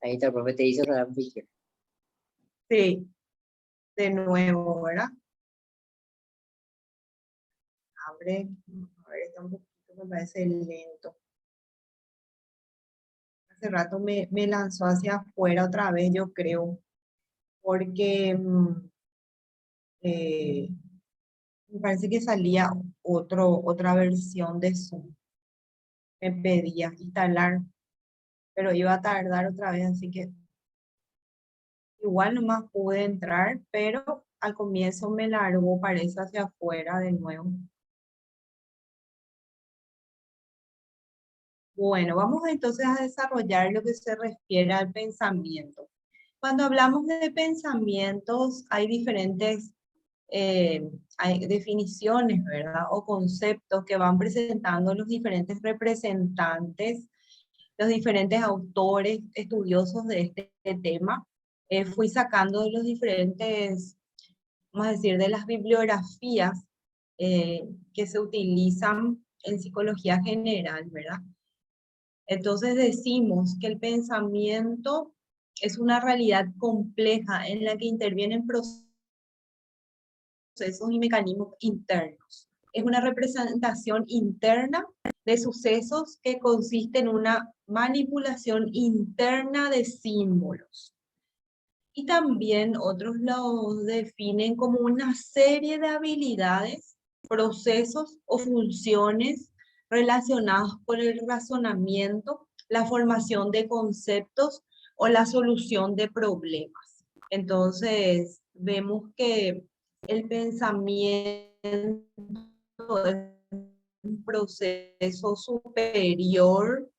Ahí está, el profe te hizo Radam Fisher. Sí, de nuevo, ¿verdad? Abre, a ver, está un poquito, me parece lento. Hace rato me lanzó hacia afuera otra vez, yo creo, porque eh, me parece que salía otra versión de Zoom. Me pedía instalar, pero iba a tardar otra vez, así que igual nomás pude entrar, pero al comienzo me largó, parece, hacia afuera de nuevo. Bueno, vamos entonces a desarrollar lo que se refiere al pensamiento. Cuando hablamos de pensamientos, hay definiciones, ¿verdad? O conceptos que van presentando los diferentes representantes, los diferentes autores estudiosos de este tema. Fui sacando de los diferentes, vamos a decir, de las bibliografías que se utilizan en psicología general, ¿verdad? Entonces decimos que el pensamiento es una realidad compleja en la que intervienen procesos y mecanismos internos. Es una representación interna de sucesos que consiste en una manipulación interna de símbolos. Y también otros lo definen como una serie de habilidades, procesos o funciones relacionados con el razonamiento, la formación de conceptos o la solución de problemas. Entonces, vemos que el pensamiento es un proceso superior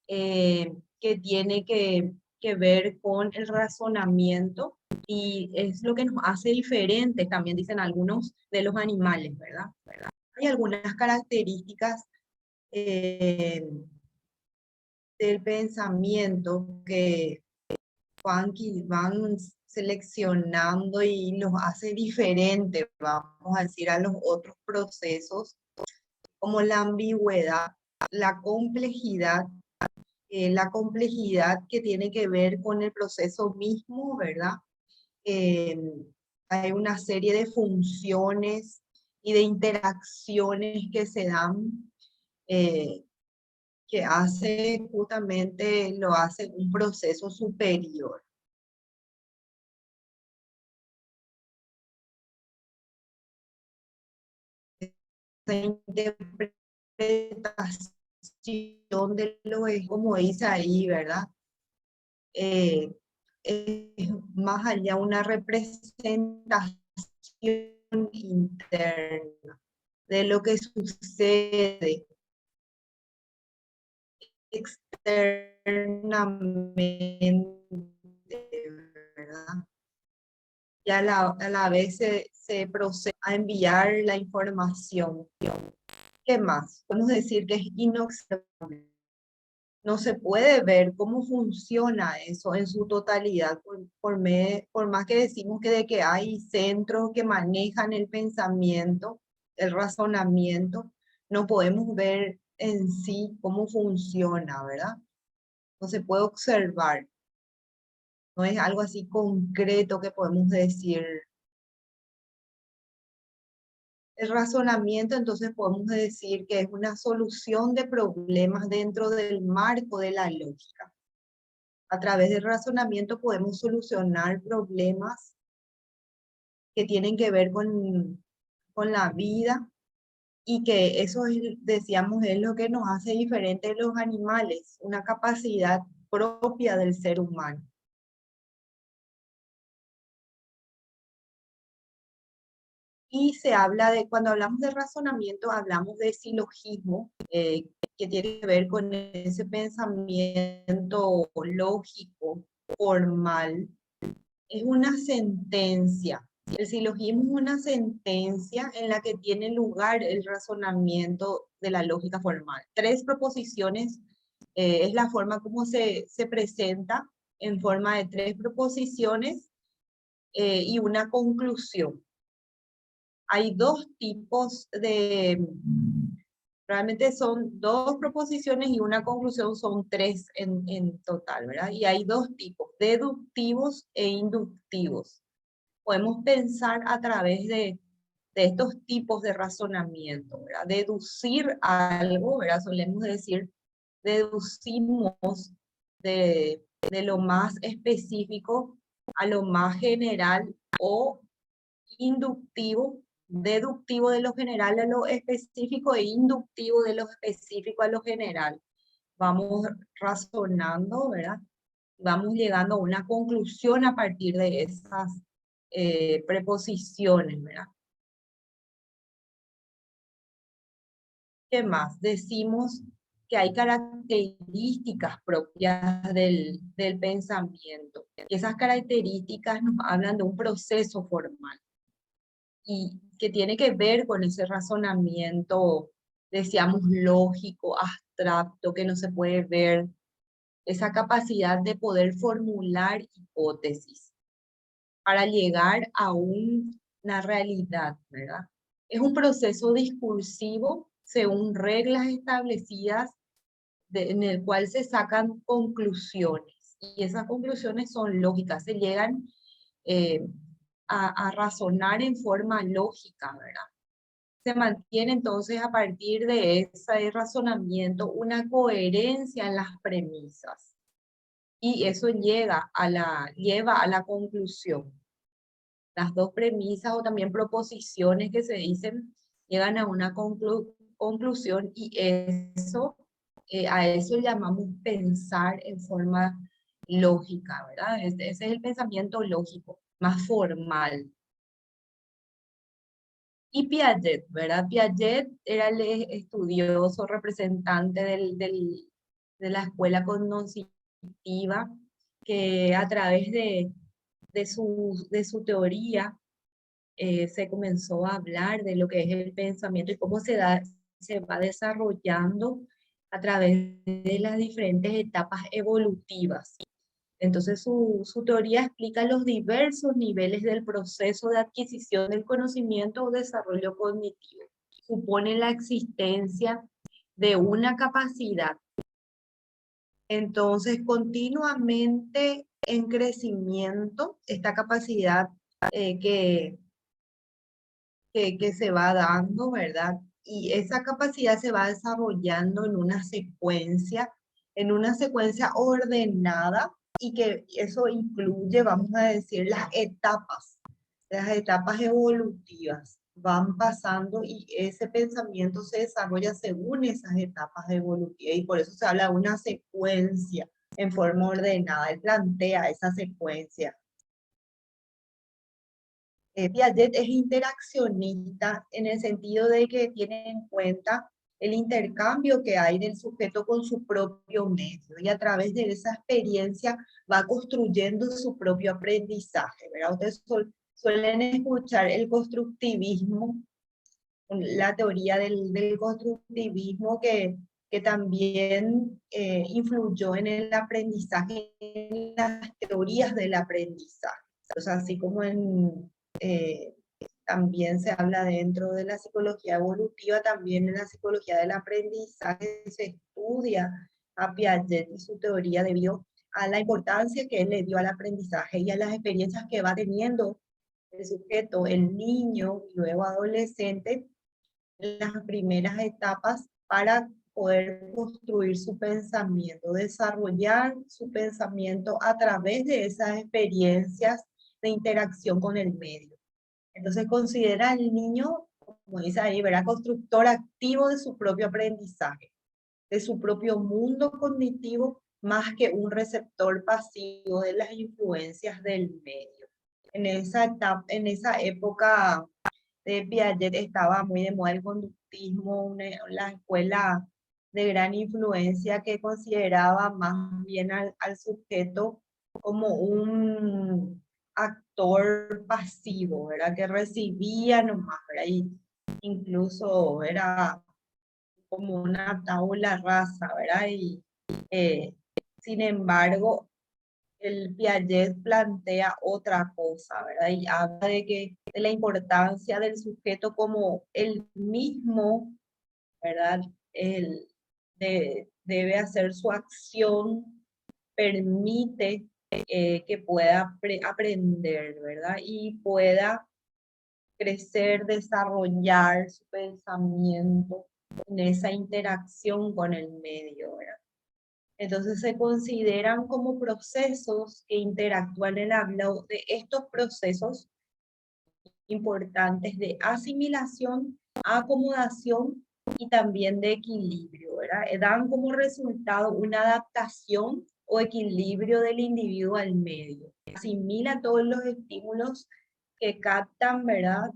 que tiene que ver con el razonamiento y es lo que nos hace diferentes, también dicen algunos, de los animales, ¿verdad? Hay algunas características eh, del pensamiento que van seleccionando y los hace diferentes, vamos a decir, a los otros procesos, como la ambigüedad, la complejidad, la complejidad que tiene que ver con el proceso mismo, ¿verdad? Eh, Hay una serie de funciones y de interacciones que se dan, eh, que hace justamente, lo hace un proceso superior. Esa interpretación de lo es como dice ahí, ¿verdad? Eh, es más allá una representación interna de lo que sucede externamente, ¿verdad? Y a la vez se procede a enviar la información. ¿Qué más? Podemos decir que es inobservable. No se puede ver cómo funciona eso en su totalidad, por más que decimos que de que hay centros que manejan el pensamiento, el razonamiento, no podemos ver en sí cómo funciona, ¿verdad? No se puede observar, no es algo así concreto que podemos decir. El razonamiento, entonces podemos decir que es una solución de problemas dentro del marco de la lógica. A través del razonamiento podemos solucionar problemas que tienen que ver con la vida y que eso es, decíamos, es lo que nos hace diferentes de los animales, una capacidad propia del ser humano. Y se habla de, cuando hablamos de razonamiento, hablamos de silogismo, que tiene que ver con ese pensamiento lógico, formal. Es una sentencia. El silogismo es una sentencia en la que tiene lugar el razonamiento de la lógica formal. Tres proposiciones es la forma como se presenta, en forma de tres proposiciones y una conclusión. Hay dos tipos Realmente son 2 proposiciones y una conclusión, son 3 en total, ¿verdad? Y hay 2 tipos, deductivos e inductivos. Podemos pensar a través de estos tipos de razonamiento, ¿verdad? Deducir algo, ¿verdad? Solemos decir, deducimos de lo más específico a lo más general, o inductivo, deductivo de lo general a lo específico e inductivo de lo específico a lo general. Vamos razonando, ¿verdad? Vamos llegando a una conclusión a partir de esas preposiciones, ¿verdad? ¿Qué más? Decimos que hay características propias del pensamiento. Esas características nos hablan de un proceso formal y que tiene que ver con ese razonamiento, decíamos, lógico, abstracto, que no se puede ver, esa capacidad de poder formular hipótesis para llegar a una realidad, ¿verdad? Es un proceso discursivo según reglas establecidas en el cual se sacan conclusiones, y esas conclusiones son lógicas, se llegan eh, a razonar en forma lógica, ¿verdad? Se mantiene entonces a partir de ese razonamiento una coherencia en las premisas, y eso lleva a la conclusión. Las 2 premisas o también proposiciones que se dicen llegan a una conclusión, y eso, a eso llamamos pensar en forma lógica, ¿verdad? Ese es el pensamiento lógico, más formal. Y Piaget, ¿verdad? Piaget era el estudioso representante de la escuela cognitiva, que a través de su teoría se comenzó a hablar de lo que es el pensamiento y cómo se va desarrollando a través de las diferentes etapas evolutivas. Entonces su teoría explica los diversos niveles del proceso de adquisición del conocimiento o desarrollo cognitivo. Supone la existencia de una capacidad, entonces, continuamente en crecimiento, esta capacidad eh, que, que se va dando, ¿verdad? Y esa capacidad se va desarrollando en una secuencia ordenada, y que eso incluye, vamos a decir, las etapas evolutivas van pasando, y ese pensamiento se desarrolla según esas etapas evolutivas, y por eso se habla de una secuencia en forma ordenada. Él plantea esa secuencia. Piaget es interaccionista en el sentido de que tiene en cuenta el intercambio que hay del sujeto con su propio medio, y a través de esa experiencia va construyendo su propio aprendizaje, ¿verdad? Ustedes suelen escuchar el constructivismo, la teoría del constructivismo, que también influyó en el aprendizaje, en las teorías del aprendizaje. O sea, así como eh, también se habla dentro de la psicología evolutiva, también en la psicología del aprendizaje se estudia a Piaget y su teoría debido a la importancia que él le dio al aprendizaje y a las experiencias que va teniendo el sujeto, el niño y luego adolescente, en las primeras etapas, para poder construir su pensamiento, desarrollar su pensamiento a través de esas experiencias de interacción con el medio. Entonces considera al niño, como dice ahí, ¿verdad? Constructor activo de su propio aprendizaje, de su propio mundo cognitivo, más que un receptor pasivo de las influencias del medio. En esa etapa, en esa época de Piaget estaba muy de moda el conductismo, la escuela de gran influencia que consideraba más bien al sujeto como un actor pasivo, ¿verdad? Que recibía nomás, ¿verdad? Y incluso era como una tabula rasa, ¿verdad? Y eh, sin embargo, el Piaget plantea otra cosa, ¿verdad? Y habla de la importancia del sujeto como el mismo ¿verdad? Debe hacer su acción, permite que pueda aprender, ¿verdad? Y pueda crecer, desarrollar su pensamiento en esa interacción con el medio, ¿verdad? Entonces se consideran como procesos que interactúan en el habla, de estos procesos importantes de asimilación, acomodación y también de equilibrio, ¿verdad? Dan como resultado una adaptación o equilibrio del individuo al medio. Asimila todos los estímulos que captan, ¿verdad?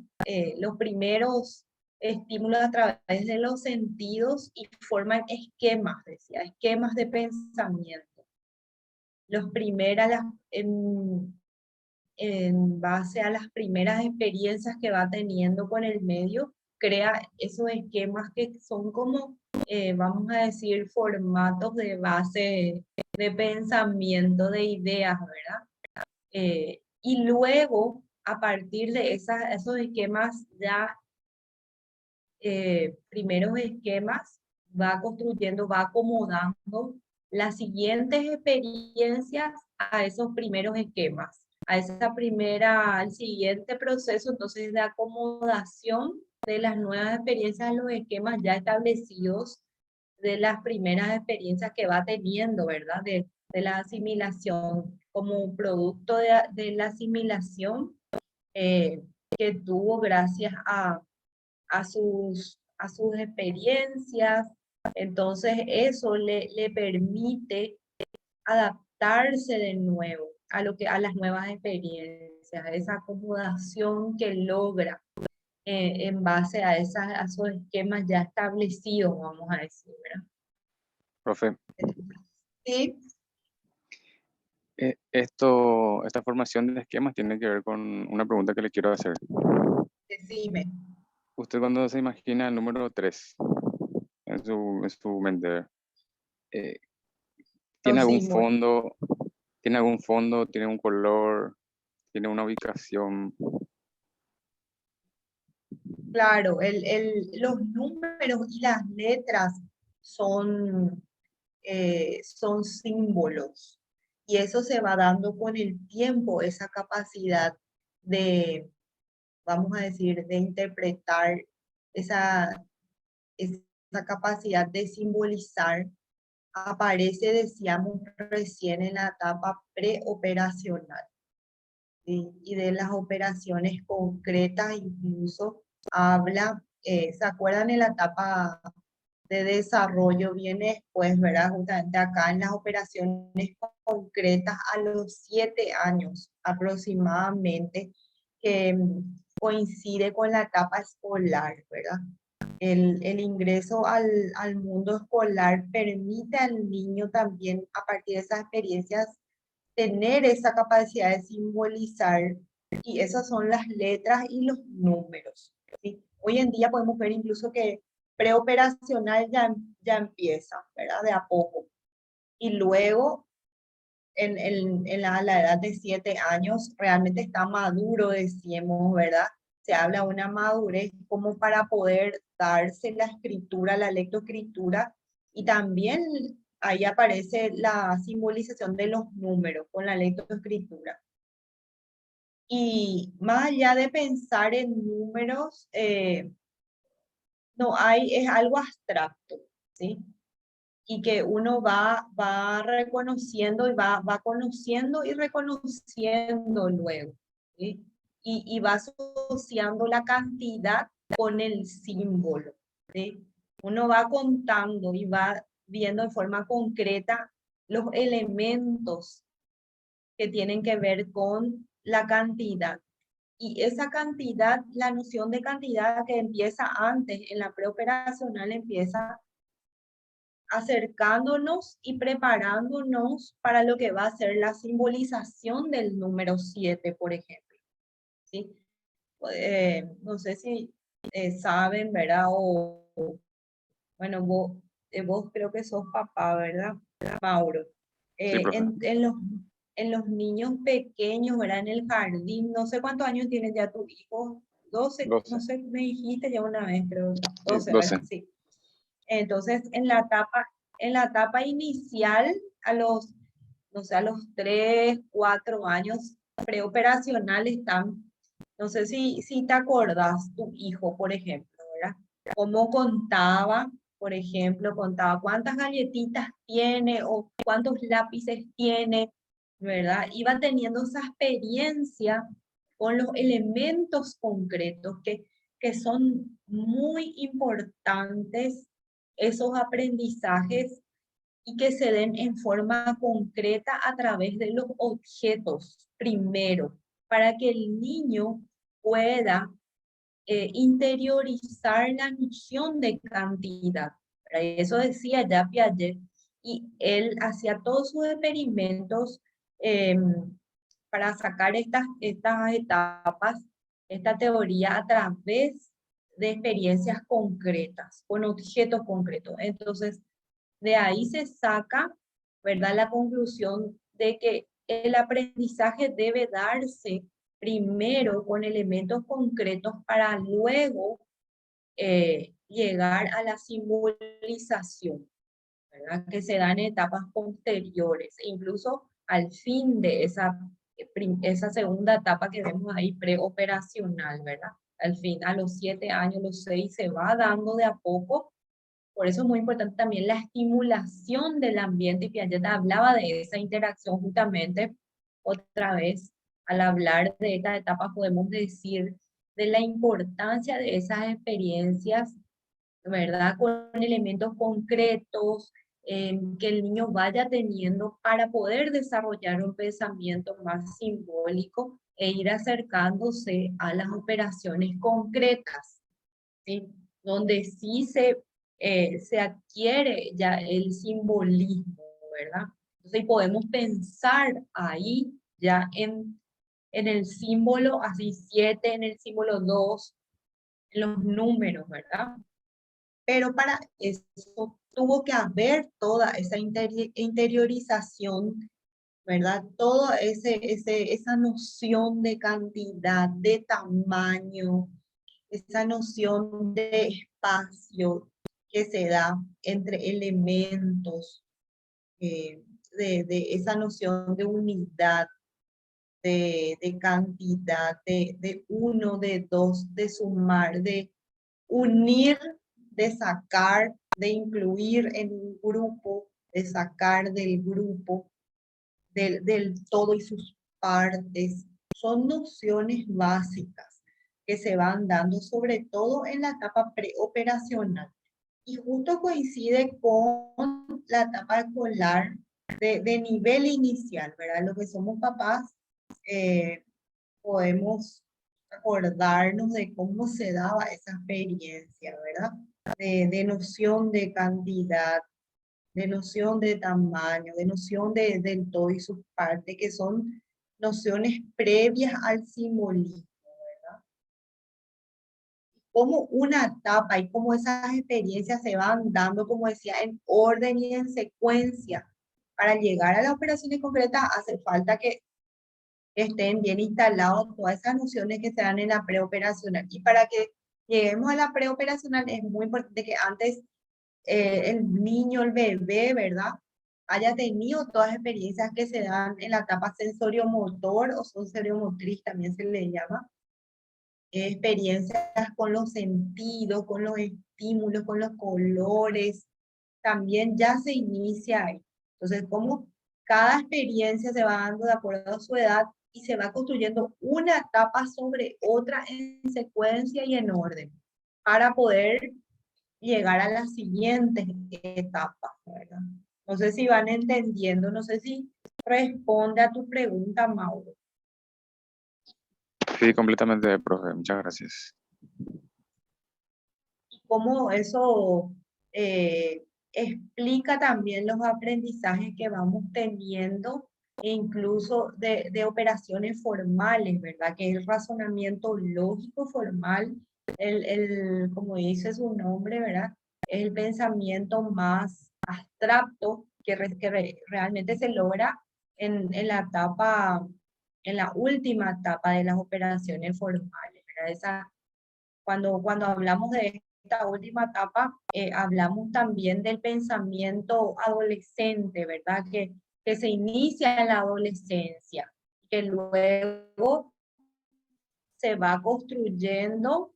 Los primeros estímulos a través de los sentidos y forman esquemas, decía, esquemas de pensamiento. Los primeros, en base a las primeras experiencias que va teniendo con el medio, crea esos esquemas que son como, vamos a decir, formatos de base de pensamiento, de ideas, ¿verdad? Y luego, a partir de esos esquemas ya, primeros esquemas, va construyendo, va acomodando las siguientes experiencias a esos primeros esquemas, al siguiente proceso entonces de acomodación de las nuevas experiencias a los esquemas ya establecidos de las primeras experiencias que va teniendo, ¿verdad? De la asimilación, como producto de la asimilación que tuvo gracias a sus experiencias. Entonces eso le permite adaptarse de nuevo a las nuevas experiencias, esa acomodación que logra en base a esos esquemas ya establecidos, vamos a decir, ¿verdad? Profe, Sí, esta formación de esquemas tiene que ver con una pregunta que le quiero hacer. decime. Usted cuando se imagina el número 3 en su mente, ¿tiene algún Símbolo. fondo? ¿Tiene algún fondo? ¿Tiene un color? ¿Tiene una ubicación? Claro, los números y las letras son, son símbolos y eso se va dando con el tiempo, esa capacidad de, vamos a decir, de interpretar, esa, esa capacidad de simbolizar, aparece, decíamos recién, en la etapa preoperacional, ¿sí? Y de las operaciones concretas incluso habla, ¿se acuerdan en la etapa de desarrollo? Viene después, ¿verdad? Justamente acá en las operaciones concretas a los 7 años aproximadamente, que coincide con la etapa escolar, ¿verdad? El ingreso al mundo escolar permite al niño también, a partir de esas experiencias, tener esa capacidad de simbolizar, y esas son las letras y los números, ¿sí? Hoy en día podemos ver incluso que preoperacional ya empieza, ¿verdad? De a poco. Y luego, en la edad de 7 años, realmente está maduro, decíamos, ¿verdad? Se habla de una madurez como para poder darse la escritura, la lectoescritura, y también ahí aparece la simbolización de los números con la lectoescritura. Y más allá de pensar en números, no hay, es algo abstracto, ¿sí? Y que uno va reconociendo y va conociendo y reconociendo luego, ¿sí? Y va asociando la cantidad con el símbolo, ¿sí? Uno va contando y va viendo de forma concreta los elementos que tienen que ver con la cantidad. Y esa cantidad, la noción de cantidad que empieza antes, en la preoperacional, empieza acercándonos y preparándonos para lo que va a ser la simbolización del número 7, por ejemplo, ¿sí? No sé si saben, ¿verdad? Bueno, vos creo que sos papá, ¿verdad, Mauro? Sí, profe. En los niños pequeños, ¿verdad? En el jardín, no sé cuántos años tiene ya tu hijo, 12, 12. no sé, me dijiste ya una vez, creo, Sí, 12, 12. ¿verdad? Sí. Entonces, en la etapa inicial, no sé, a los 3, 4 años preoperacional están, no sé si te acordás, tu hijo, por ejemplo, ¿verdad? Cómo contaba, por ejemplo, contaba cuántas galletitas tiene o cuántos lápices tiene, ¿verdad? Iba teniendo esa experiencia con los elementos concretos que son muy importantes, esos aprendizajes, y que se den en forma concreta a través de los objetos primero, para que el niño pueda interiorizar la noción de cantidad. Para eso decía ya Piaget, y él hacía todos sus experimentos para sacar estas etapas, esta teoría a través de experiencias concretas, con objetos concretos. Entonces, de ahí se saca, ¿verdad?, la conclusión de que el aprendizaje debe darse primero con elementos concretos para luego llegar a la simbolización, ¿verdad?, que se dan en etapas posteriores, e incluso al fin de esa segunda etapa que vemos ahí, preoperacional, ¿verdad? Al fin, a los 7 años, los 6, se va dando de a poco. Por eso es muy importante también la estimulación del ambiente, y Piaget hablaba de esa interacción justamente. Otra vez, al hablar de esta etapa podemos decir de la importancia de esas experiencias, ¿verdad?, con elementos concretos que el niño vaya teniendo para poder desarrollar un pensamiento más simbólico e ir acercándose a las operaciones concretas, ¿sí?, donde sí se adquiere ya el simbolismo, ¿verdad? Entonces podemos pensar ahí ya en el símbolo, así 7, en el símbolo 2, en los números, ¿verdad? Pero para eso tuvo que haber toda esa interiorización, ¿verdad? Toda esa noción de cantidad, de tamaño, esa noción de espacio que se da entre elementos, de esa noción de unidad, de cantidad, de uno, de dos, de sumar, de unir, de sacar, de incluir en un grupo, de sacar del grupo, del todo y sus partes. Son nociones básicas que se van dando sobre todo en la etapa preoperacional, y justo coincide con la etapa escolar de nivel inicial, ¿verdad? Los que somos papás podemos acordarnos de cómo se daba esa experiencia, ¿verdad? De noción de cantidad, de noción de tamaño, de noción del todo y sus partes, que son nociones previas al simbolismo, ¿verdad? Como una etapa y cómo esas experiencias se van dando, como decía, en orden y en secuencia. Para llegar a las operaciones concretas hace falta que estén bien instalados todas esas nociones que se dan en la preoperacional. Y para que lleguemos a la preoperacional es muy importante que antes el niño, el bebé, ¿verdad?, haya tenido todas las experiencias que se dan en la etapa sensoriomotor o sensoriomotriz, también se le llama, experiencias con los sentidos, con los estímulos, con los colores, también ya se inicia ahí. Entonces, como cada experiencia se va dando de acuerdo a su edad y se va construyendo una etapa sobre otra en secuencia y en orden, para poder llegar a las siguientes etapas, ¿verdad? No sé si van entendiendo, no sé si responde a tu pregunta, Mauro. Sí, completamente, profe. Muchas gracias. Cómo eso explica también los aprendizajes que vamos teniendo, e incluso de operaciones formales, ¿verdad? Que es el razonamiento lógico formal, como dice su nombre, ¿verdad? Es el pensamiento más abstracto que realmente se logra en la última etapa de las operaciones formales, ¿verdad? Cuando hablamos de esta última etapa hablamos también del pensamiento adolescente, ¿verdad? Que se inicia en la adolescencia, que luego se va construyendo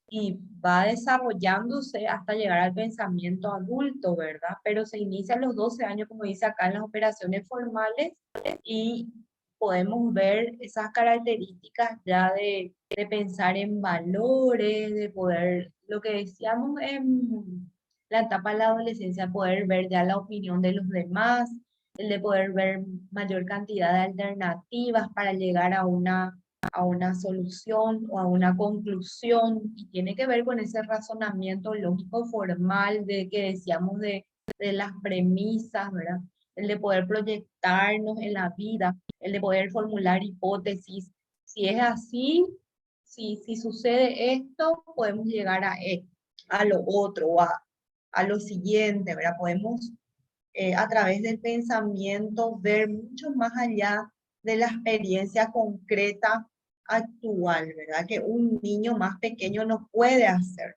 y va desarrollándose hasta llegar al pensamiento adulto, ¿verdad? Pero se inicia a los 12 años, como dice acá, en las operaciones formales y podemos ver esas características ya de pensar en valores, de poder, lo que decíamos en la etapa de la adolescencia, poder ver ya la opinión de los demás, el de poder ver mayor cantidad de alternativas para llegar a una solución o a una conclusión, y tiene que ver con ese razonamiento lógico formal de que decíamos de las premisas, ¿verdad? El de poder proyectarnos en la vida, el de poder formular hipótesis. Si es así, si sucede esto, podemos llegar a lo otro, o a lo siguiente, ¿verdad? Podemos a través del pensamiento ver mucho más allá de la experiencia concreta actual, ¿verdad? Que un niño más pequeño no puede hacer.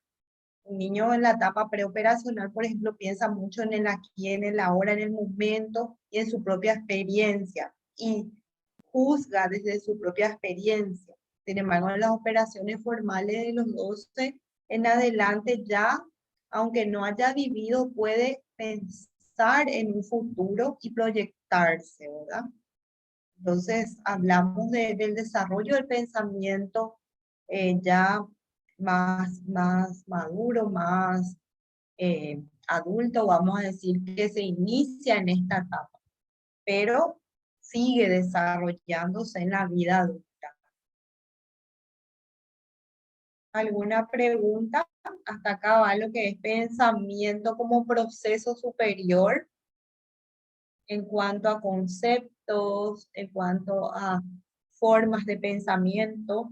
Un niño en la etapa preoperacional, por ejemplo, piensa mucho en el aquí, en el ahora, en el momento y en su propia experiencia y juzga desde su propia experiencia. Sin embargo, en las operaciones formales de los 12 en adelante ya, aunque no haya vivido, puede pensar en un futuro y proyectarse, ¿verdad? Entonces, hablamos del desarrollo del pensamiento ya más maduro, más adulto, vamos a decir, que se inicia en esta etapa, pero sigue desarrollándose en la vida adulta. ¿Alguna pregunta? Hasta acá va lo que es pensamiento como proceso superior en cuanto a conceptos, en cuanto a formas de pensamiento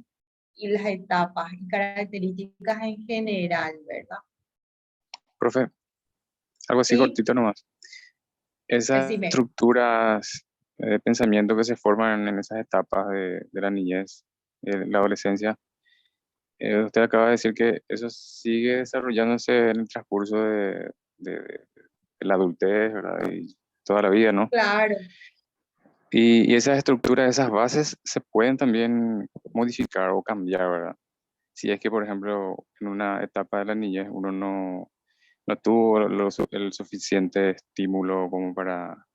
y las etapas y características en general, ¿verdad? Profe, algo así Sí, cortito nomás. Esas decime. estructuras de pensamiento que se forman en esas etapas de la niñez, de la adolescencia, usted acaba de decir que eso sigue desarrollándose en el transcurso de la adultez, ¿verdad? Y toda la vida, ¿no? Claro, Y esas estructuras, esas bases se pueden también modificar o cambiar, ¿verdad? Si es que, por ejemplo, en una etapa de la niñez uno no tuvo el suficiente estímulo como para,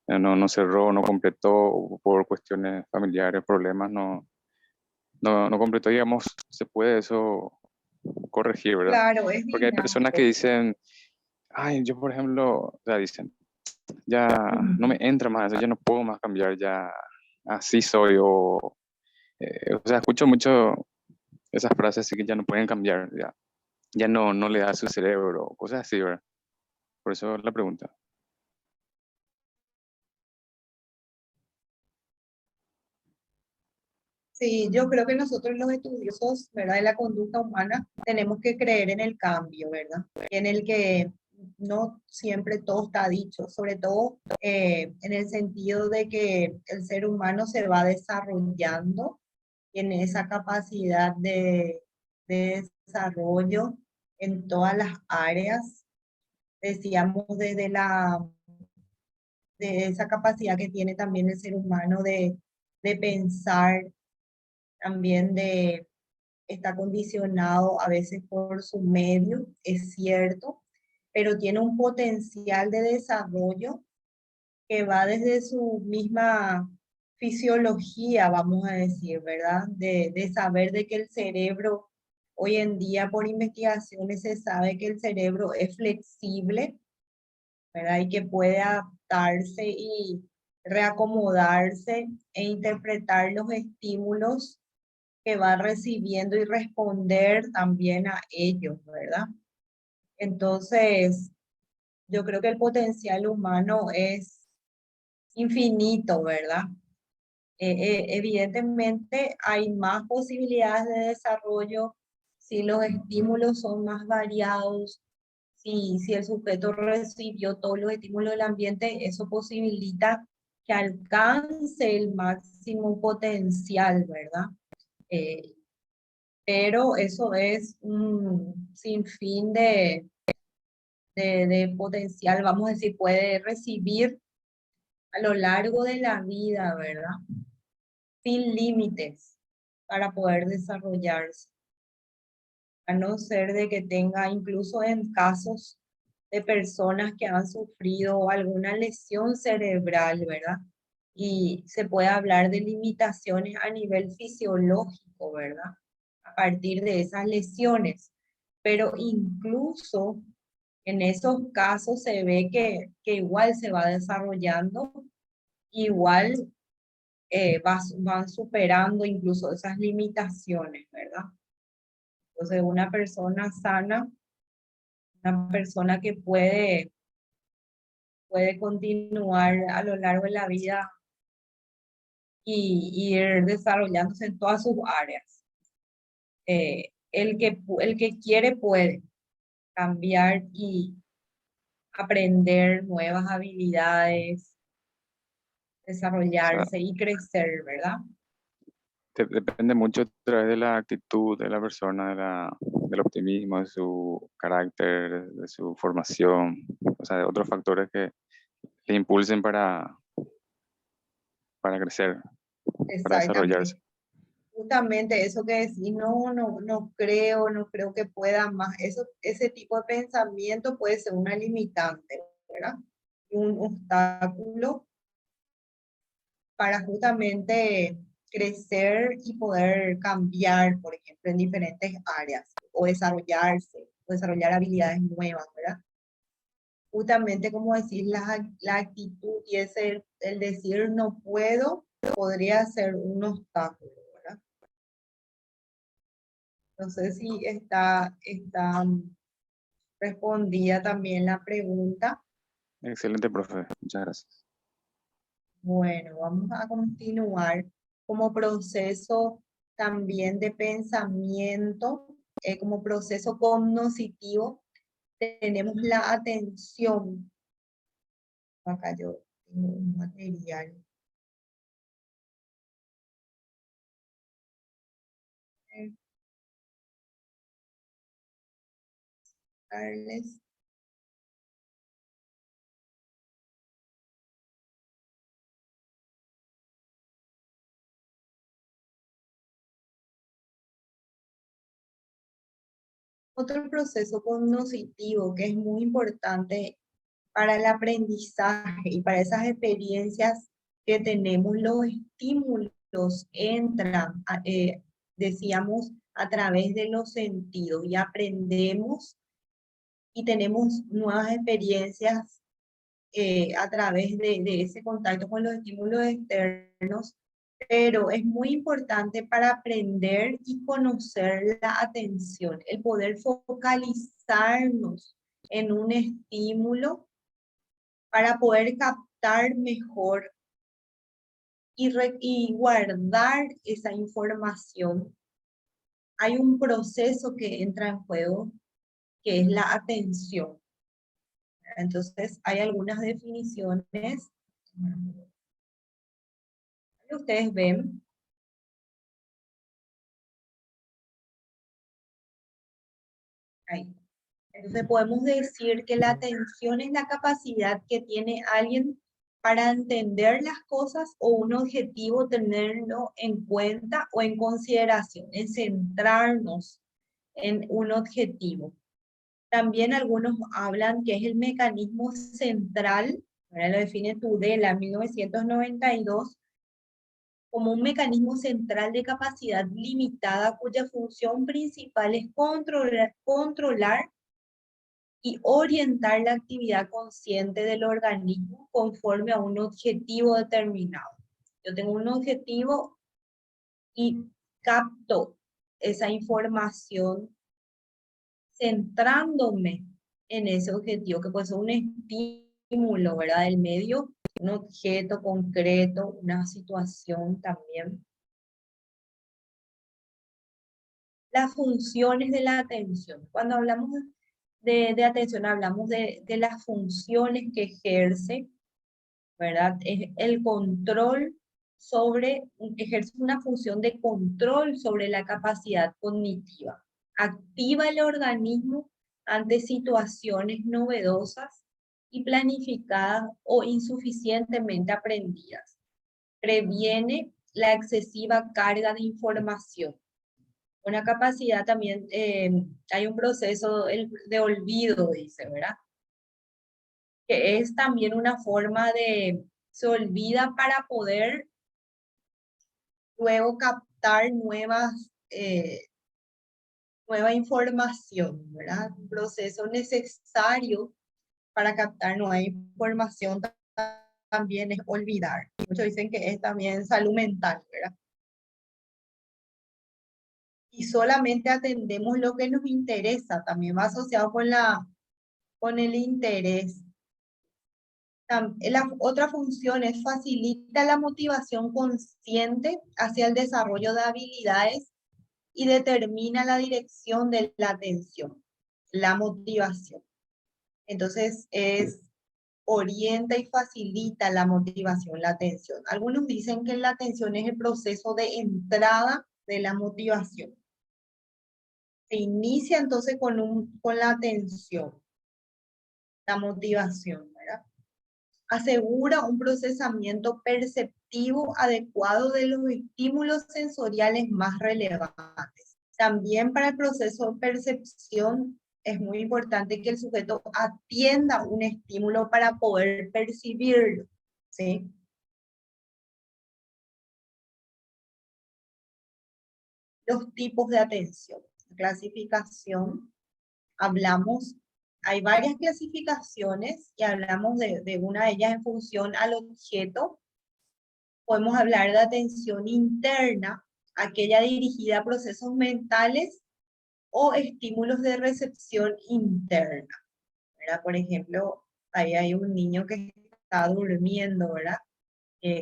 no cerró, no completó o por cuestiones familiares, problemas, no completó, digamos, se puede eso corregir, ¿verdad? claro, es Porque hay personas que dinámico. dicen, ay, yo por ejemplo, o sea, dicen, ya no me Ujú. entra más eso, ya no puedo más cambiar, ya así soy, o sea, escucho mucho esas frases así que ya no pueden cambiar, ya no le da a su cerebro, cosas así, ¿verdad? Por eso la pregunta. Sí, yo creo que nosotros los estudiosos, ¿verdad?, de la conducta humana tenemos que creer en el cambio, ¿verdad? En el que no siempre todo está dicho, sobre todo en el sentido de que el ser humano se va desarrollando, tiene esa capacidad de desarrollo en todas las áreas, decíamos de esa capacidad que tiene también el ser humano de pensar, también está condicionado a veces por su medio, es cierto, pero tiene un potencial de desarrollo que va desde su misma fisiología, vamos a decir, ¿verdad? De saber de que el cerebro, hoy en día por investigaciones se sabe que el cerebro es flexible, ¿verdad? Y que puede adaptarse y reacomodarse e interpretar los estímulos que va recibiendo y responder también a ellos, ¿verdad? Entonces, yo creo que el potencial humano es infinito, ¿verdad? Evidentemente hay más posibilidades de desarrollo si los estímulos son más variados, si el sujeto recibió todos los estímulos del ambiente, eso posibilita que alcance el máximo potencial, ¿verdad? Eh, pero eso es un sinfín de potencial, vamos a decir, puede recibir a lo largo de la vida, ¿verdad? Sin límites para poder desarrollarse, a no ser de que tenga, incluso en casos de personas que han sufrido alguna lesión cerebral, ¿verdad? Y se puede hablar de limitaciones a nivel fisiológico, ¿verdad? A partir de esas lesiones. Pero incluso en esos casos se ve que igual se va desarrollando, igual van superando incluso esas limitaciones, ¿verdad? Entonces una persona sana, una persona que puede continuar a lo largo de la vida y ir desarrollándose en todas sus áreas. El que quiere puede cambiar y aprender nuevas habilidades, O sea, desarrollarse y crecer, ¿verdad? depende mucho a través de la actitud de la persona, del optimismo, de su carácter, de su formación, o sea, de otros factores que le impulsen para crecer, para desarrollarse. Exactamente. Justamente eso que decís, no creo que pueda más. Ese tipo de pensamiento puede ser una limitante, ¿verdad? Un obstáculo para justamente crecer y poder cambiar, por ejemplo, en diferentes áreas, o desarrollarse, o desarrollar habilidades nuevas, ¿verdad? Justamente como decir, la actitud y el decir no puedo, podría ser un obstáculo, ¿verdad? No sé si está respondida también la pregunta. Excelente, profe. Muchas gracias. Bueno, vamos a continuar como proceso también de pensamiento, como proceso cognoscitivo. Tenemos la atención. Acá yo tengo un material. Darles. Otro proceso cognoscitivo que es muy importante para el aprendizaje y para esas experiencias que tenemos, los estímulos entran, decíamos, a través de los sentidos y aprendemos y tenemos nuevas experiencias a través de ese contacto con los estímulos externos, pero es muy importante para aprender y conocer la atención, el poder focalizarnos en un estímulo para poder captar mejor y guardar esa información. Hay un proceso que entra en juego, que es la atención. Entonces, hay algunas definiciones que ustedes ven. Ahí. Entonces, podemos decir que la atención es la capacidad que tiene alguien para entender las cosas o un objetivo, tenerlo en cuenta o en consideración, en centrarnos en un objetivo. También algunos hablan que es el mecanismo central, ahora lo define Tudela en 1992, como un mecanismo central de capacidad limitada cuya función principal es controlar y orientar la actividad consciente del organismo conforme a un objetivo determinado. Yo tengo un objetivo y capto esa información centrándome en ese objetivo, que puede ser un estímulo, ¿verdad? Del medio, un objeto concreto, una situación también. Las funciones de la atención. Cuando hablamos de atención, hablamos de las funciones que ejerce, ¿verdad? Es el control ejerce una función de control sobre la capacidad cognitiva. Activa el organismo ante situaciones novedosas y planificadas o insuficientemente aprendidas. Previene la excesiva carga de información. Una capacidad también, hay un proceso de olvido, dice, ¿verdad? Que es también una forma se olvida para poder luego captar nueva información, ¿verdad? Un proceso necesario para captar nueva información también es olvidar. Muchos dicen que es también salud mental, ¿verdad? Y solamente atendemos lo que nos interesa, también va asociado con el interés. La otra función es facilita la motivación consciente hacia el desarrollo de habilidades y determina la dirección de la atención, la motivación. Entonces, orienta y facilita la motivación, la atención. Algunos dicen que la atención es el proceso de entrada de la motivación. Se inicia entonces con la atención, la motivación, ¿verdad? Asegura un procesamiento perceptivo adecuado de los estímulos sensoriales más relevantes. También para el proceso de percepción es muy importante que el sujeto atienda un estímulo para poder percibirlo, ¿sí? Los tipos de atención. Clasificación, hay varias clasificaciones y hablamos de una de ellas en función al objeto. Podemos hablar de atención interna, aquella dirigida a procesos mentales o estímulos de recepción interna, ¿verdad? Por ejemplo, ahí hay un niño que está durmiendo, ¿verdad?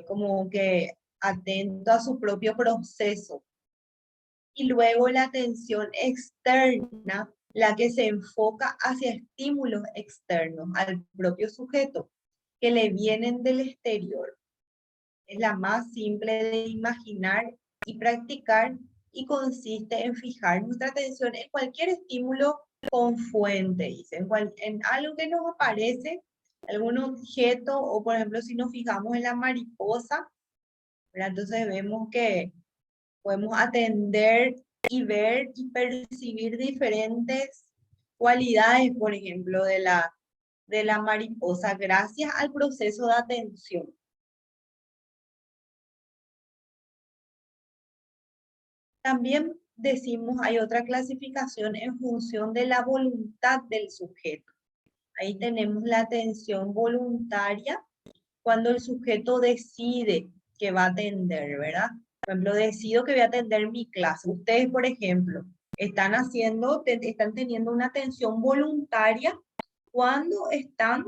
Como que atento a su propio proceso. Y luego la atención externa, la que se enfoca hacia estímulos externos al propio sujeto, que le vienen del exterior. Es la más simple de imaginar y practicar y consiste en fijar nuestra atención en cualquier estímulo con fuente, dice, en algo que nos aparece, algún objeto, o por ejemplo si nos fijamos en la mariposa, ¿verdad? Entonces vemos que podemos atender y ver y percibir diferentes cualidades, por ejemplo, de la mariposa gracias al proceso de atención. También decimos, hay otra clasificación en función de la voluntad del sujeto. Ahí tenemos la atención voluntaria, cuando el sujeto decide que va a atender, ¿verdad? Por ejemplo, decido que voy a atender mi clase. Ustedes, por ejemplo, están teniendo una atención voluntaria cuando están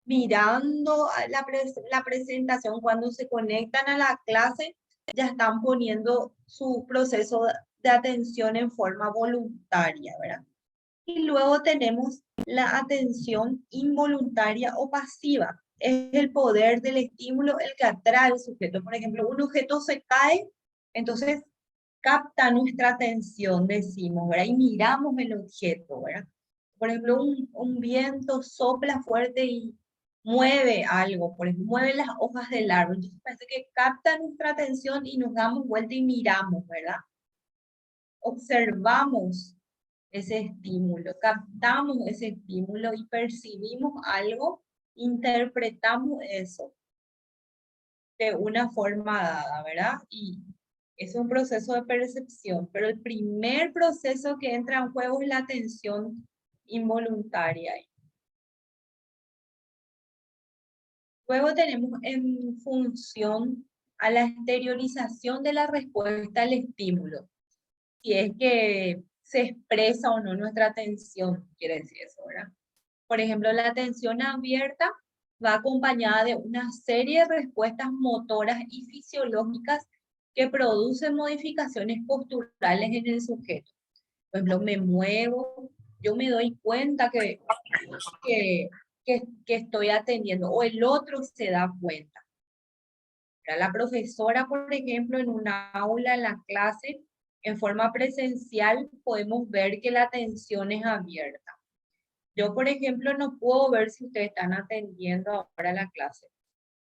mirando la presentación, cuando se conectan a la clase, ya están poniendo su proceso de atención en forma voluntaria, ¿verdad? Y luego tenemos la atención involuntaria o pasiva. Es el poder del estímulo el que atrae al sujeto. Por ejemplo, un objeto se cae, entonces capta nuestra atención, decimos, ¿verdad? Y miramos el objeto, ¿verdad? Por ejemplo, un viento sopla fuerte y mueve algo, por ejemplo, mueve las hojas del árbol. Entonces parece que capta nuestra atención y nos damos vuelta y miramos, ¿verdad? Observamos ese estímulo, captamos ese estímulo y percibimos algo, interpretamos eso de una forma dada, ¿verdad? Y es un proceso de percepción, pero el primer proceso que entra en juego es la atención involuntaria. Luego tenemos en función a la exteriorización de la respuesta al estímulo. Si es que se expresa o no nuestra atención, quiere decir eso, ¿verdad? Por ejemplo, la atención abierta va acompañada de una serie de respuestas motoras y fisiológicas que producen modificaciones posturales en el sujeto. Por ejemplo, me muevo, yo me doy cuenta que estoy atendiendo, o el otro se da cuenta. La profesora, por ejemplo, en una aula, en la clase, en forma presencial, podemos ver que la atención es abierta. Yo, por ejemplo, no puedo ver si ustedes están atendiendo ahora la clase.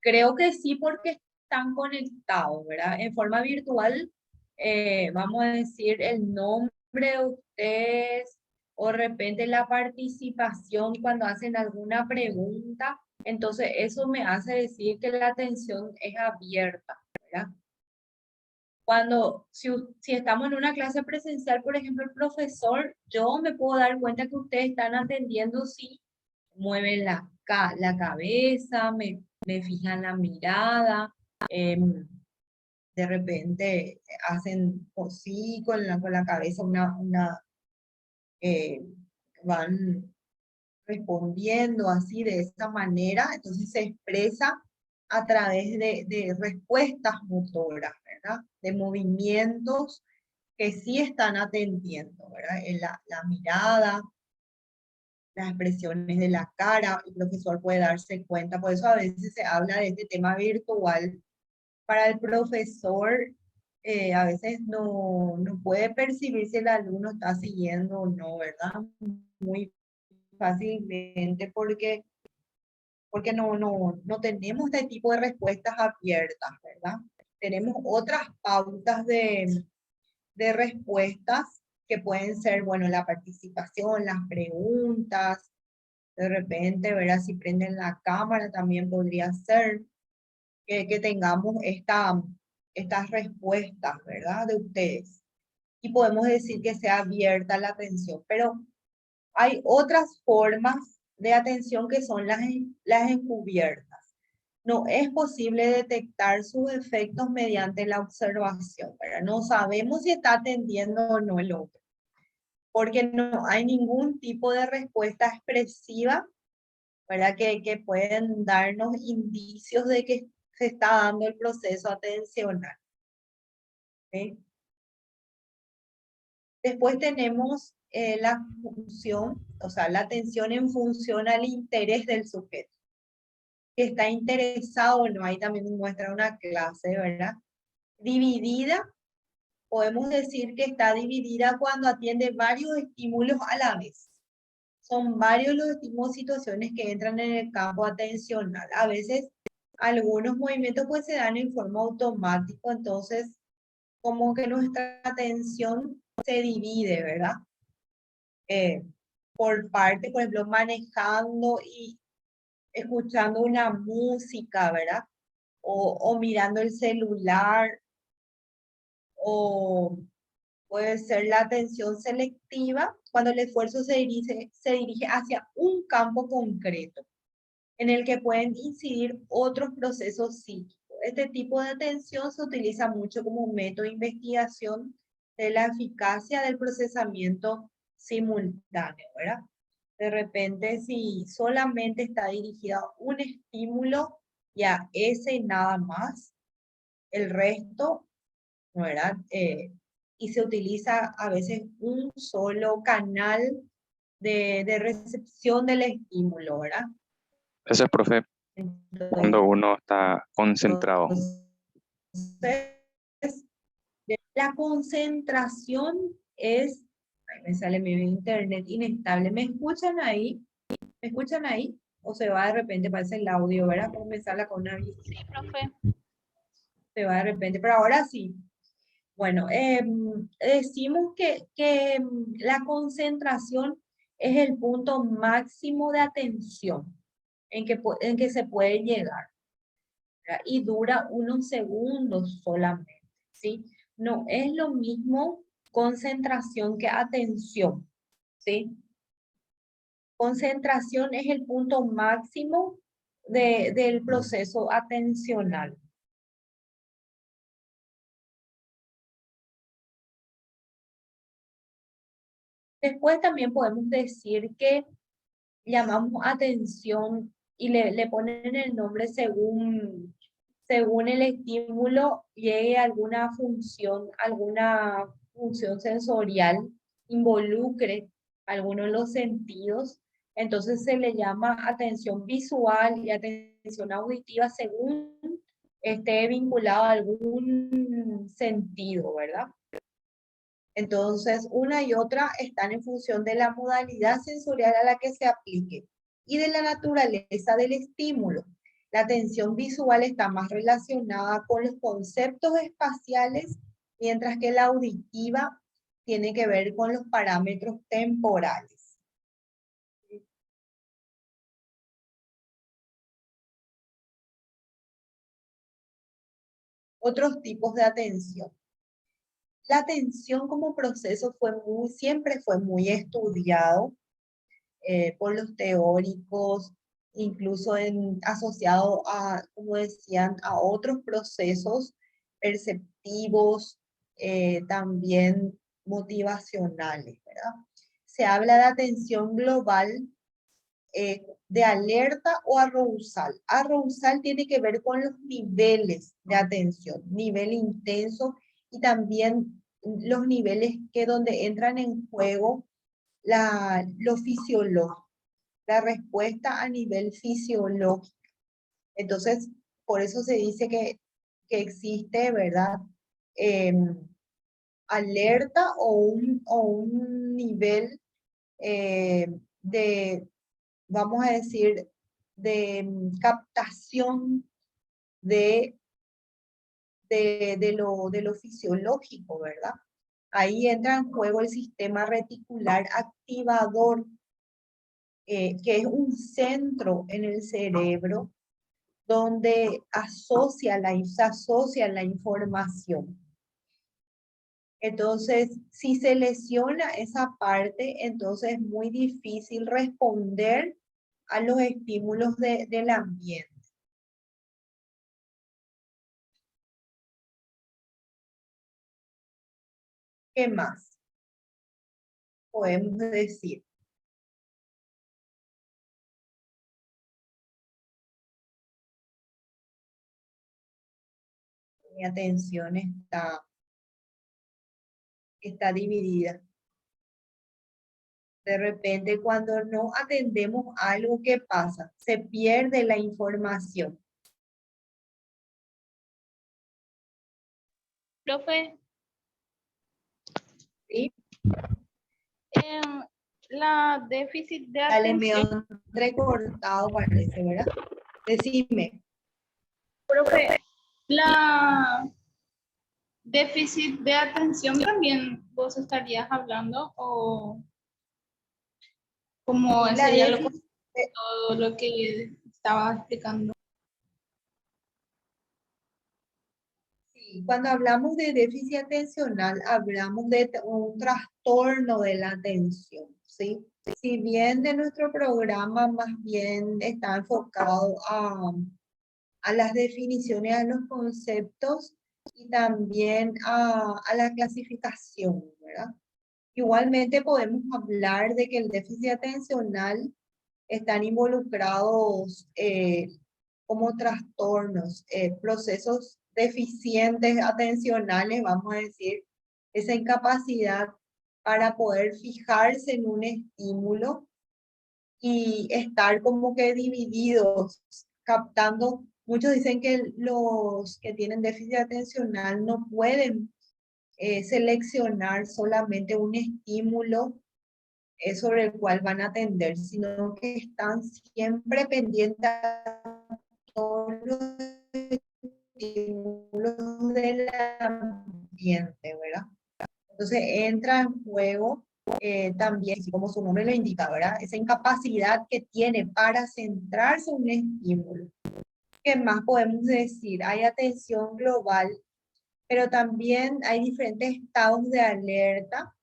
Creo que sí, porque están conectados, ¿verdad? En forma virtual, vamos a decir el nombre de ustedes o de repente la participación cuando hacen alguna pregunta. Entonces, eso me hace decir que la atención es abierta, ¿verdad? Si estamos en una clase presencial, por ejemplo, el profesor, yo me puedo dar cuenta que ustedes están atendiendo si mueven la cabeza, me fijan la mirada, de repente hacen así con la cabeza eh, van respondiendo así de esta manera, entonces se expresa a través de respuestas motoras, ¿verdad? De movimientos que sí están atendiendo, ¿verdad? En la mirada, las expresiones de la cara, el profesor puede darse cuenta, por eso a veces se habla de este tema virtual. Para el profesor, a veces no puede percibir si el alumno está siguiendo o no, ¿verdad? Muy fácilmente porque no tenemos este tipo de respuestas abiertas, ¿verdad? Tenemos otras pautas de respuestas que pueden ser, bueno, la participación, las preguntas, de repente, ¿verdad? Si prenden la cámara también podría ser que tengamos estas respuestas, ¿verdad? De ustedes. Y podemos decir que sea abierta la atención, pero hay otras formas de atención que son las encubiertas. No es posible detectar sus efectos mediante la observación, ¿verdad? No sabemos si está atendiendo o no el otro, porque no hay ningún tipo de respuesta expresiva, ¿verdad? Que pueden darnos indicios de que se está dando el proceso atencional. ¿Sí? Después tenemos la función, o sea, la atención en función al interés del sujeto. Que está interesado o no, ahí también muestra una clase, ¿verdad? Dividida, podemos decir que está dividida cuando atiende varios estímulos a la vez. Son varios los estímulos, situaciones que entran en el campo atencional. A veces algunos movimientos pues se dan en forma automática, entonces como que nuestra atención se divide, ¿verdad? Por parte, por ejemplo, manejando y escuchando una música, ¿verdad? O mirando el celular, o puede ser la atención selectiva cuando el esfuerzo se dirige hacia un campo concreto en el que pueden incidir otros procesos psíquicos. Este tipo de atención se utiliza mucho como método de investigación de la eficacia del procesamiento simultáneo, ¿verdad? De repente, si solamente está dirigida a un estímulo y a ese nada más, el resto, ¿verdad? Y se utiliza a veces un solo canal de recepción del estímulo, ¿verdad? Eso es, profe, cuando uno está concentrado. Entonces, la concentración es, ay, me sale mi internet inestable. ¿Me escuchan ahí? ¿Me escuchan ahí? O se va de repente, parece el audio, ¿verdad? Como me sale con una vista. Sí, profe. Se va de repente, pero ahora sí. Bueno, decimos que la concentración es el punto máximo de atención en que se puede llegar, ¿verdad? Y dura unos segundos solamente, ¿sí? No es lo mismo concentración que atención, ¿sí? Concentración es el punto máximo del proceso atencional. Después también podemos decir que llamamos atención y le ponen el nombre según el estímulo llegue a alguna función sensorial, involucre alguno de los sentidos, entonces se le llama atención visual y atención auditiva según esté vinculado a algún sentido, ¿verdad? Entonces, una y otra están en función de la modalidad sensorial a la que se aplique y de la naturaleza del estímulo. La atención visual está más relacionada con los conceptos espaciales, mientras que la auditiva tiene que ver con los parámetros temporales. Otros tipos de atención. La atención como proceso siempre fue muy estudiado por los teóricos, incluso asociado a, como decían, a otros procesos perceptivos, también motivacionales, ¿verdad? Se habla de atención global, de alerta o arousal. Arousal tiene que ver con los niveles de atención, nivel intenso y también los niveles que donde entran en juego lo fisiológico, la respuesta a nivel fisiológico. Entonces, por eso se dice que existe, ¿verdad? Alerta o un nivel de, vamos a decir, de captación de lo fisiológico, ¿verdad? Ahí entra en juego el sistema reticular activador, que es un centro en el cerebro donde se asocia la información. Entonces, si se lesiona esa parte, entonces es muy difícil responder a los estímulos del ambiente. ¿Qué más podemos decir? Mi atención está dividida. De repente, cuando no atendemos algo, ¿qué pasa? Se pierde la información. Profe, ¿Sí? la déficit de Dale, me atención, han recortado, parece, ¿verdad? Decime. profe, la déficit de atención también vos estarías hablando o como La sería déficit, todo lo que estaba explicando. sí, cuando hablamos de déficit atencional, hablamos de un trastorno de la atención, ¿sí? Si bien de nuestro programa más bien está enfocado a las definiciones, a los conceptos y también a la clasificación, ¿verdad? Igualmente podemos hablar de que el déficit atencional están involucrados como trastornos, procesos deficientes atencionales, vamos a decir, esa incapacidad para poder fijarse en un estímulo y estar como que divididos, captando. Muchos dicen que los que tienen déficit atencional no pueden seleccionar solamente un estímulo sobre el cual van a atender, sino que están siempre pendientes a todos los estímulos del ambiente, ¿verdad? Entonces entra en juego también, como su nombre lo indica, ¿verdad? Esa incapacidad que tiene para centrarse en un estímulo. ¿Qué más podemos decir? Hay atención global, pero también hay diferentes estados de alerta.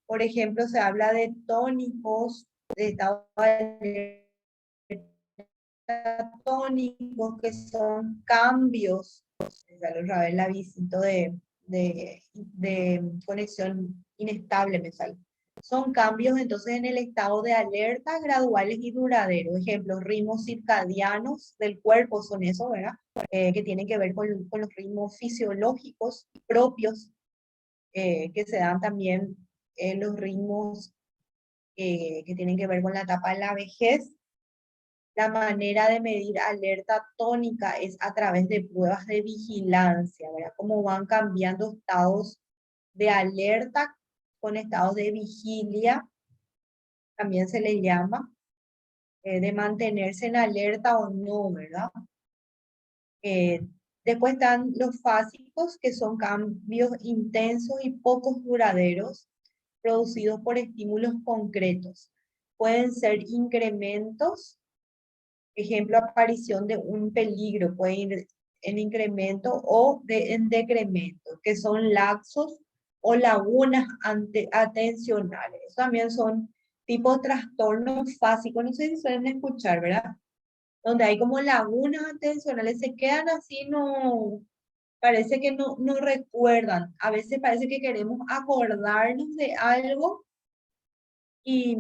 Por ejemplo, se habla de tónicos, de estados de alerta tónicos, que son cambios, ya lo grabé en la visita de conexión inestable, me sale. Son cambios entonces en el estado de alerta graduales y duraderos. Ejemplo, ritmos circadianos del cuerpo son eso, ¿verdad? Que tienen que ver con los ritmos fisiológicos propios, que se dan también en los ritmos que tienen que ver con la etapa de la vejez. La manera de medir alerta tónica es a través de pruebas de vigilancia, ¿verdad? Cómo van cambiando estados de alerta con estados de vigilia, también se le llama, de mantenerse en alerta o no, ¿verdad? Después están los fásicos, que son cambios intensos y pocos duraderos, producidos por estímulos concretos. Pueden ser incrementos, ejemplo, aparición de un peligro, puede ir en incremento o en decremento, que son lapsos o lagunas atencionales. Eso también son tipos de trastornos fásicos, no sé si suelen escuchar, ¿verdad? Donde hay como lagunas atencionales, se quedan así, no, parece que no recuerdan. A veces parece que queremos acordarnos de algo y,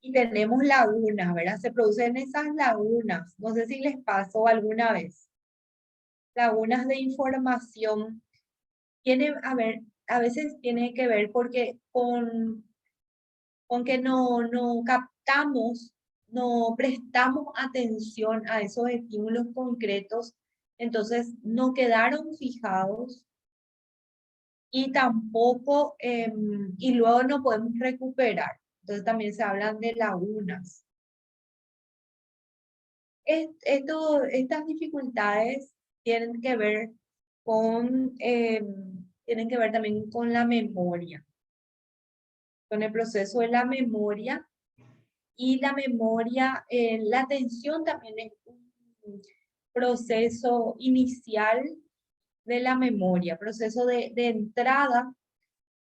y tenemos lagunas, ¿verdad? Se producen esas lagunas. No sé si les pasó alguna vez. Lagunas de información. Tiene, a veces tiene que ver porque con que no captamos, no prestamos atención a esos estímulos concretos, entonces no quedaron fijados y tampoco, y luego no podemos recuperar. Entonces también se hablan de lagunas. Estas dificultades tienen que ver tienen que ver también con la memoria, con el proceso de la memoria. Y la memoria, la atención también es un proceso inicial de la memoria, proceso de entrada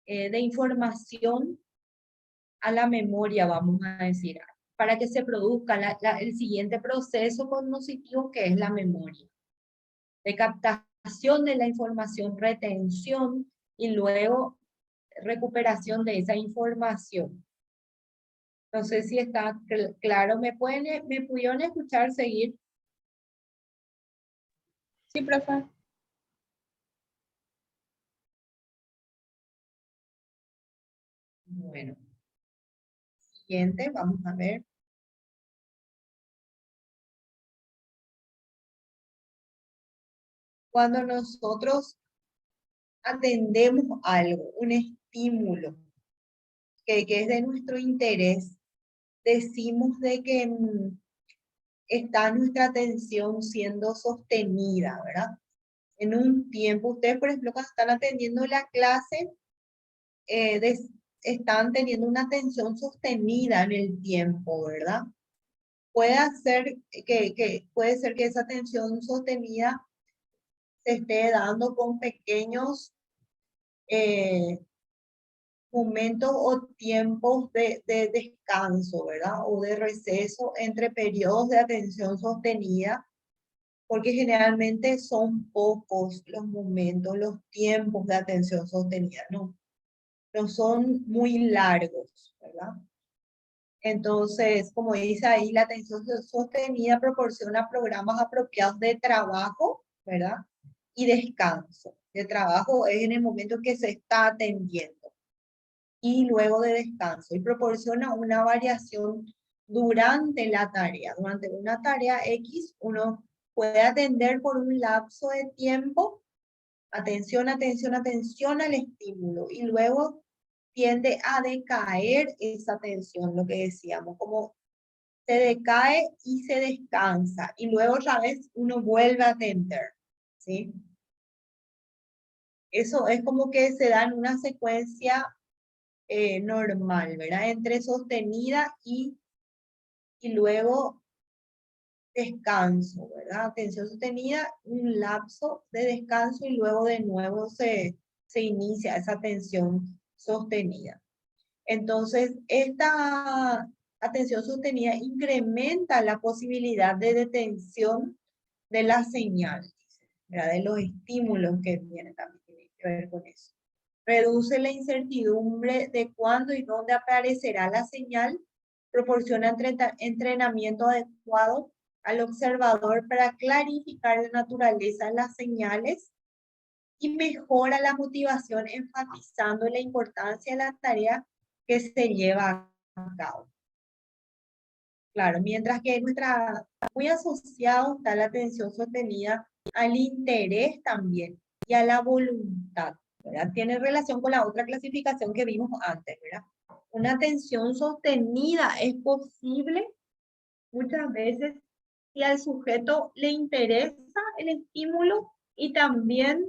de información a la memoria, vamos a decir, para que se produzca el siguiente proceso cognitivo, que es la memoria, de captación de la información, retención y luego recuperación de esa información. No sé si está claro. ¿Me pudieron escuchar seguir? Sí, profe. Bueno. Siguiente, vamos a ver. Cuando nosotros atendemos algo, un estímulo que es de nuestro interés, decimos de que está nuestra atención siendo sostenida, ¿verdad? En un tiempo, ustedes por ejemplo cuando están atendiendo la clase, están teniendo una atención sostenida en el tiempo, ¿verdad? Puede ser que esa atención sostenida se esté dando con pequeños momentos o tiempos de descanso, ¿verdad? O de receso entre periodos de atención sostenida, porque generalmente son pocos los momentos, los tiempos de atención sostenida, no son muy largos, ¿verdad? Entonces, como dice ahí, la atención sostenida proporciona programas apropiados de trabajo, ¿verdad? Y descanso. De trabajo es en el momento que se está atendiendo. Y luego de descanso. Y proporciona una variación durante la tarea. Durante una tarea X, uno puede atender por un lapso de tiempo. Atención, atención, atención al estímulo. Y luego tiende a decaer esa atención, lo que decíamos, como se decae y se descansa, y luego otra vez uno vuelve a atender, ¿sí? Eso es como que se da en una secuencia normal, ¿verdad? Entre sostenida y luego descanso, ¿verdad? Atención sostenida, un lapso de descanso y luego de nuevo se inicia esa atención sostenida. Entonces, esta atención sostenida incrementa la posibilidad de detención de la señal, ¿verdad? De los estímulos que vienen también, tiene que ver con eso. Reduce la incertidumbre de cuándo y dónde aparecerá la señal, proporciona entrenamiento adecuado al observador para clarificar la naturaleza de las señales y mejora la motivación enfatizando la importancia de la tarea que se lleva a cabo. Claro, mientras que muy asociado está la atención sostenida al interés también y a la voluntad, ¿verdad? Tiene relación con la otra clasificación que vimos antes, ¿verdad? Una atención sostenida es posible muchas veces si al sujeto le interesa el estímulo y también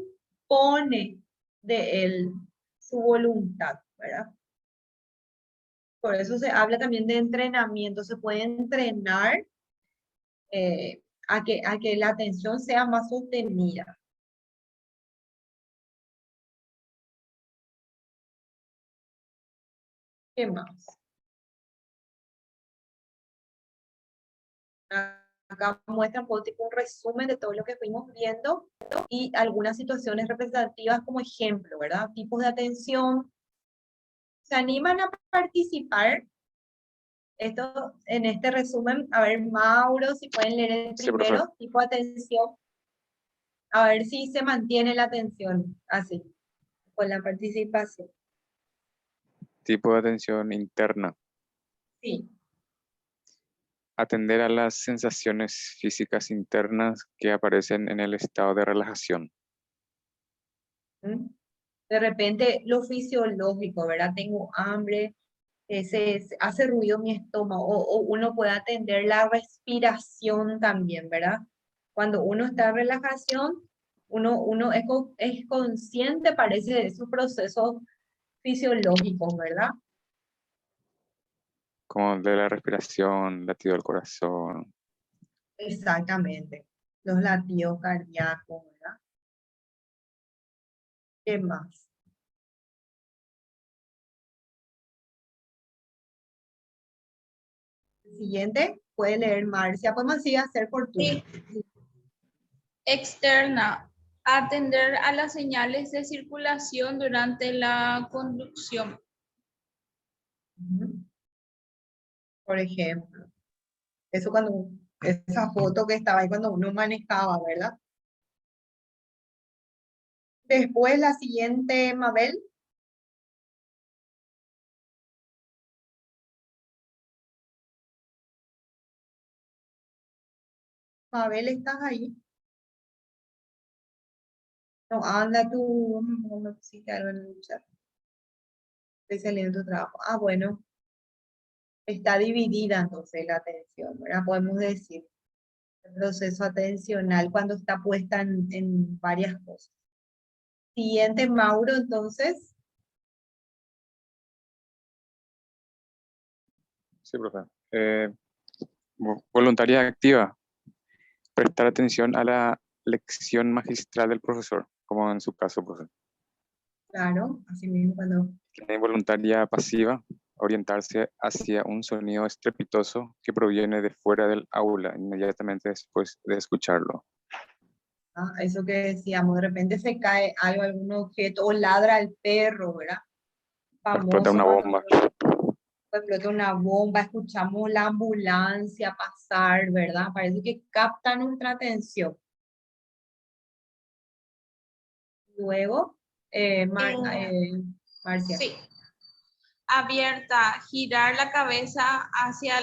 pone de él su voluntad, ¿verdad? Por eso se habla también de entrenamiento, se puede entrenar a que la atención sea más sostenida. ¿Qué más? Acá muestra un poco tipo un resumen de todo lo que fuimos viendo y algunas situaciones representativas como ejemplo, ¿verdad? Tipos de atención. ¿Se animan a participar? Esto, en este resumen, a ver, Mauro, si pueden leer el Sí, primero, profe. tipo de atención, a ver si se mantiene la atención, así, con la participación. Tipo de atención interna. Sí. Atender a las sensaciones físicas internas que aparecen en el estado de relajación. ¿Mm? De repente, lo fisiológico, ¿verdad? Tengo hambre, hace ruido mi estómago, o uno puede atender la respiración también, ¿verdad? Cuando uno está en relajación, uno es consciente, parece, de sus procesos fisiológicos, ¿verdad? Como de la respiración, latido del corazón. Exactamente. Los latidos cardíacos, ¿verdad? ¿Qué más? Siguiente, puede leer Marcia. Podemos así hacer por turno. Sí. Externa. Atender a las señales de circulación durante la conducción. Ujú. Por ejemplo, eso cuando, esa foto que estaba ahí cuando uno manejaba, ¿verdad? Después la siguiente, Mabel. Mabel, ¿estás ahí? No, anda tú, no pusiste algo en el chat. Estoy saliendo de tu trabajo. Ah, bueno, está dividida entonces la atención, ¿verdad? Podemos decir el proceso atencional cuando está puesta en varias cosas. Siguiente, Mauro, entonces. Sí, profe. Voluntaria activa. Prestar atención a la lección magistral del profesor, como en su caso, profe. Claro, así mismo cuando. La involuntaria pasiva. Orientarse hacia un sonido estrepitoso que proviene de fuera del aula, inmediatamente después de escucharlo. Eso que decíamos, de repente se cae algo, algún objeto, o ladra el perro, ¿verdad? O explota Famoso una cuando bomba. explota una bomba, escuchamos la ambulancia pasar, ¿verdad? Parece que capta nuestra atención. Luego, Marcia. Sí. Abierta. Girar la cabeza hacia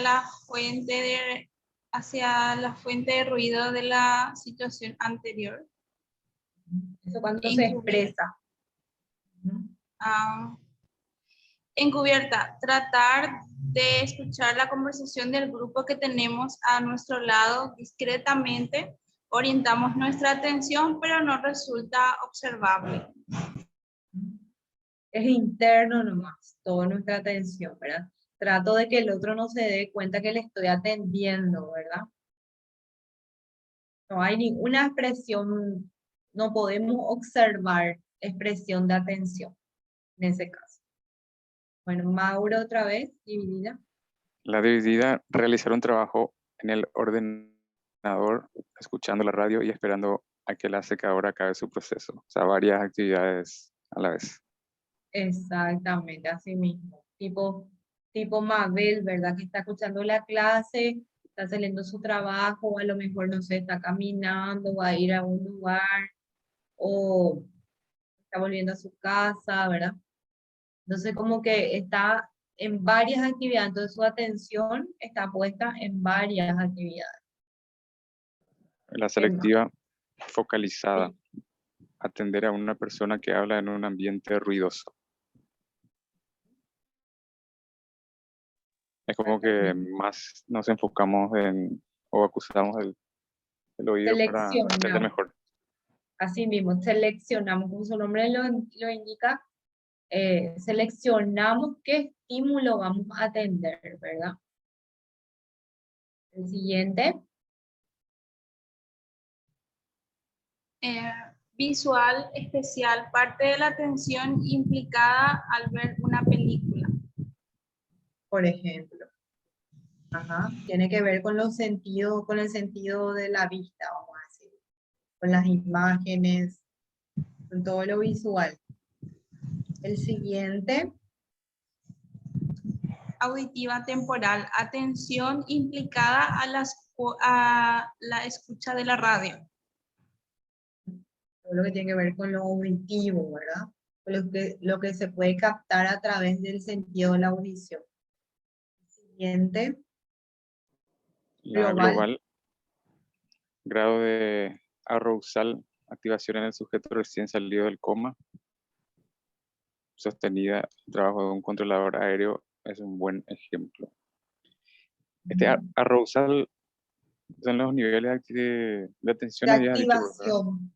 hacia la fuente de ruido de la situación anterior. Eso cuando se expresa. Encubierta, tratar de escuchar la conversación del grupo que tenemos a nuestro lado discretamente. Orientamos nuestra atención, pero no resulta observable. Es interno nomás, toda nuestra atención, ¿verdad? Trato de que el otro no se dé cuenta que le estoy atendiendo, ¿verdad? No hay ninguna expresión, no podemos observar expresión de atención en ese caso. Bueno, Mauro otra vez, dividida. La dividida, realizar un trabajo en el ordenador, escuchando la radio y esperando a que la secadora acabe su proceso. O sea, varias actividades a la vez. Exactamente, así mismo. Tipo Mabel, ¿verdad? Que está escuchando la clase, está saliendo su trabajo, o a lo mejor, no sé, está caminando, va a ir a un lugar, o está volviendo a su casa, ¿verdad? Entonces como que está en varias actividades, entonces su atención está puesta en varias actividades. La selectiva focalizada. Atender a una persona que habla en un ambiente ruidoso. Es como que más nos enfocamos en, o acusamos el oído para atender Seleccionamos. mejor. Así mismo, seleccionamos, como su nombre lo indica, seleccionamos qué estímulo vamos a atender, ¿verdad? El siguiente. Visual especial, parte de la atención implicada al ver una película. Por ejemplo. Ajá. Tiene que ver con los sentidos, con el sentido de la vista, vamos a decir. Con las imágenes, con todo lo visual. El siguiente. Auditiva temporal, atención implicada a la escucha de la radio. Todo lo que tiene que ver con lo auditivo, ¿verdad? Con lo que se puede captar a través del sentido de la audición. El siguiente. La global, grado de arousal, activación en el sujeto recién salido del coma, sostenida, trabajo de un controlador aéreo, es un buen ejemplo. Este arousal son los niveles de atención. De activación.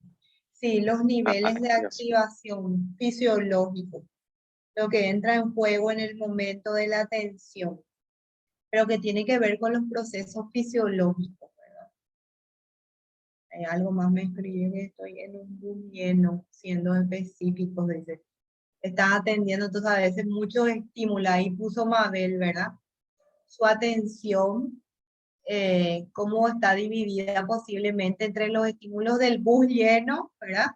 Sí, los niveles de activación fisiológico. Lo que entra en juego en el momento de la atención. Pero que tiene que ver con los procesos fisiológicos, ¿verdad? Hay algo más me escribe que estoy en un boom lleno, siendo específicos, dice. Estás atendiendo, entonces a veces muchos estímulos, ahí puso Mabel, ¿verdad? Su atención, cómo está dividida posiblemente entre los estímulos del bus lleno, ¿verdad?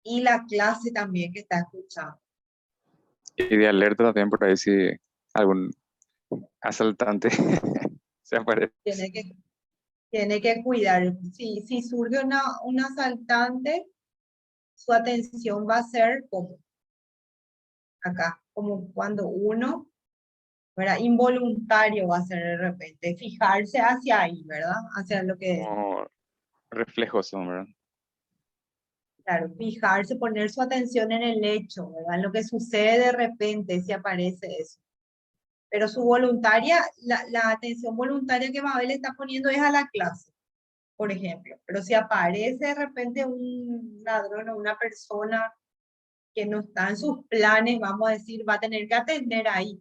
Y la clase también que está escuchando. Y de alerta también por ahí si algún asaltante se aparece. Tiene que cuidar. Si surge un asaltante, su atención va a ser como acá, como cuando uno, ¿verdad? Involuntario va a ser de repente, fijarse hacia ahí, ¿verdad? Hacia lo que es. Como reflejos, ¿verdad? Claro, fijarse, poner su atención en el hecho, ¿verdad? En lo que sucede de repente, si aparece eso. Pero su voluntaria, la atención voluntaria que Mabel está poniendo es a la clase, por ejemplo. Pero si aparece de repente un ladrón o una persona que no está en sus planes, vamos a decir, va a tener que atender ahí.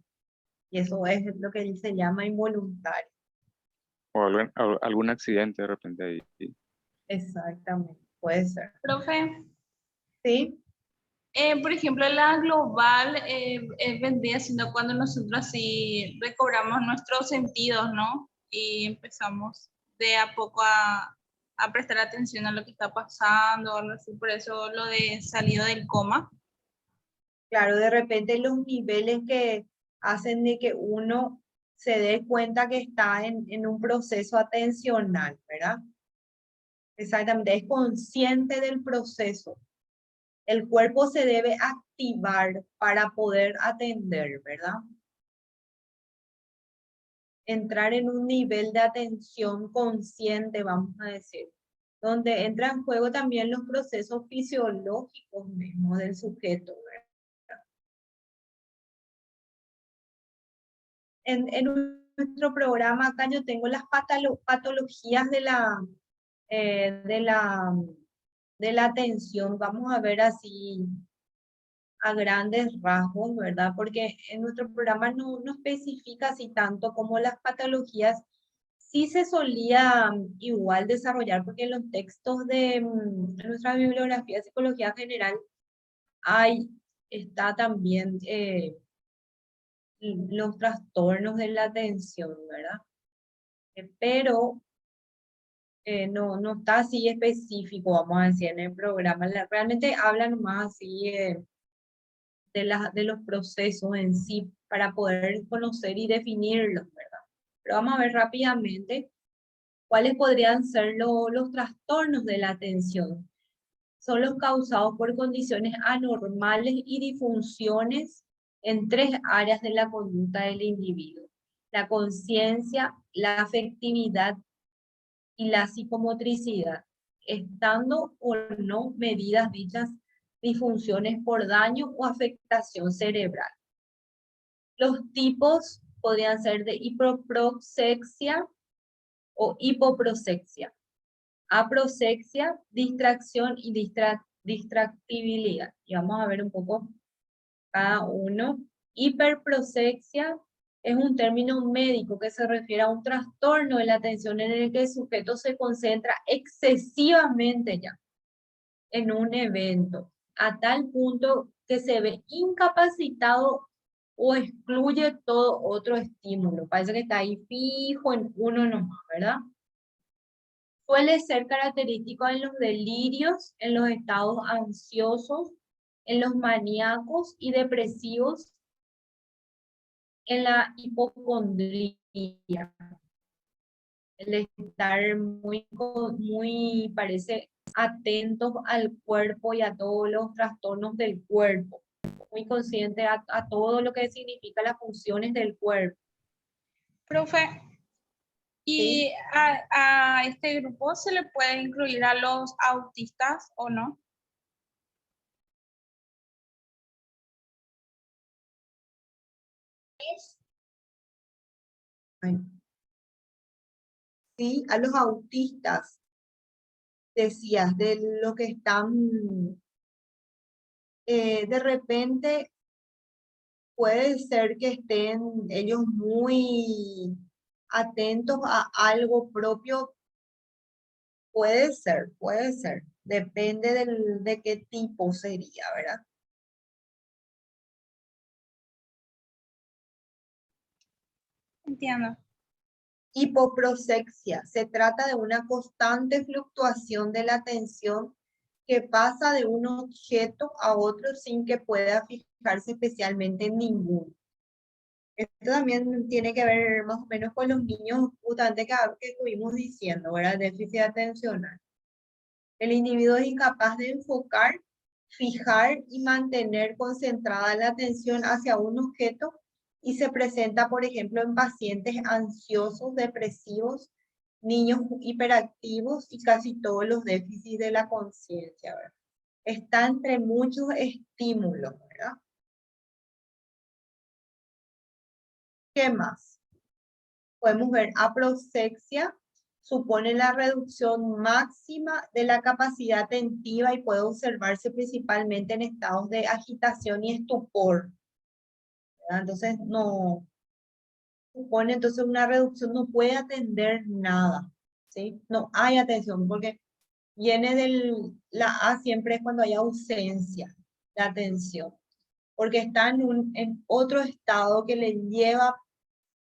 Y eso es lo que él se llama involuntario. O algún accidente de repente ahí. Exactamente, puede ser. Profe, ¿Sí? por ejemplo, la global vendría siendo cuando nosotros así recobramos nuestros sentidos, ¿no? Y empezamos de a poco a prestar atención a lo que está pasando, algo así. Por eso lo de salido del coma. Claro, de repente los niveles que hacen de que uno se dé cuenta que está en un proceso atencional, ¿verdad? Exactamente, es consciente del proceso. El cuerpo se debe activar para poder atender, ¿verdad? Entrar en un nivel de atención consciente, vamos a decir, donde entra en juego también los procesos fisiológicos mismos del sujeto, ¿verdad? En nuestro programa acá yo tengo las patologías de la atención. Vamos a ver así a grandes rasgos, ¿verdad? Porque en nuestro programa no especifica así tanto como las patologías. Sí se solía igual desarrollar, porque en los textos de nuestra bibliografía de psicología general está también los trastornos de la atención, ¿verdad? Pero no está así específico, vamos a decir, en el programa. Realmente hablan más así de los procesos en sí para poder conocer y definirlos, ¿verdad? Pero vamos a ver rápidamente cuáles podrían ser los trastornos de la atención. Son los causados por condiciones anormales y disfunciones en 3 áreas de la conducta del individuo: la conciencia, la afectividad y la psicomotricidad, estando o no medidas dichas disfunciones por daño o afectación cerebral. Los tipos podrían ser de hipoproxexia o hipoprosexia, aproxexia, distracción y distractibilidad. Y vamos a ver un poco cada uno. Hiperprosexia es un término médico que se refiere a un trastorno de la atención en el que el sujeto se concentra excesivamente ya en un evento, a tal punto que se ve incapacitado o excluye todo otro estímulo. Parece que está ahí fijo en uno nomás, ¿verdad? Suele ser característico en los delirios, en los estados ansiosos, en los maníacos y depresivos, en la hipocondría, el estar muy, parece, atentos al cuerpo y a todos los trastornos del cuerpo, muy consciente a todo lo que significa las funciones del cuerpo. Profe, ¿y ¿Sí? a este grupo se le puede incluir a los autistas o no? Sí, a los autistas, decías, de lo que están, de repente puede ser que estén ellos muy atentos a algo propio, puede ser, depende de qué tipo sería, ¿verdad? Entiendo. Hipoprosexia, se trata de una constante fluctuación de la atención que pasa de un objeto a otro sin que pueda fijarse especialmente en ninguno. Esto también tiene que ver más o menos con los niños, justamente que estuvimos diciendo, ¿verdad? Déficit atencional. El individuo es incapaz de enfocar, fijar y mantener concentrada la atención hacia un objeto y se presenta, por ejemplo, en pacientes ansiosos, depresivos, niños hiperactivos y casi todos los déficits de la conciencia, ¿verdad? Está entre muchos estímulos, ¿verdad? ¿Qué más? Podemos ver aproxexia, supone la reducción máxima de la capacidad atentiva y puede observarse principalmente en estados de agitación y estupor, ¿verdad? Entonces no supone entonces una reducción, no puede atender nada, ¿sí? No hay atención porque viene la A siempre es cuando hay ausencia de atención, porque está en otro estado que le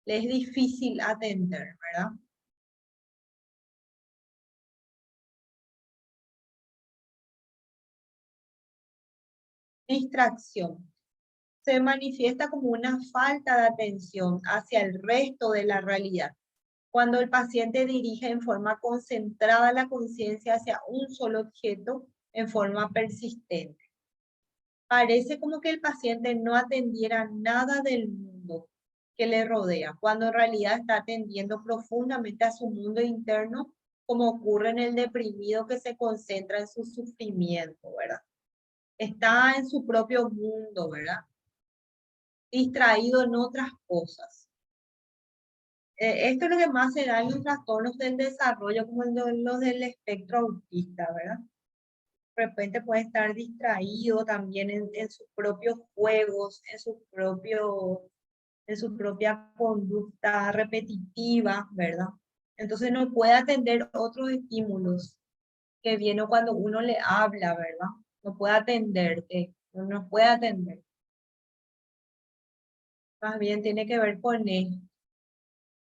es difícil atender, ¿verdad? Distracción. Se manifiesta como una falta de atención hacia el resto de la realidad, cuando el paciente dirige en forma concentrada la conciencia hacia un solo objeto en forma persistente. Parece como que el paciente no atendiera nada del mundo que le rodea, cuando en realidad está atendiendo profundamente a su mundo interno, como ocurre en el deprimido que se concentra en su sufrimiento, ¿verdad? Está en su propio mundo, ¿verdad? Distraído en otras cosas. Esto es lo que más se da en los trastornos del desarrollo, como los del espectro autista, ¿verdad? De repente puede estar distraído también en sus propios juegos, en su propia conducta repetitiva, ¿verdad? Entonces no puede atender otros estímulos que vienen cuando uno le habla, ¿verdad? No puede atenderte, no puede atender. Más bien tiene que ver con esto.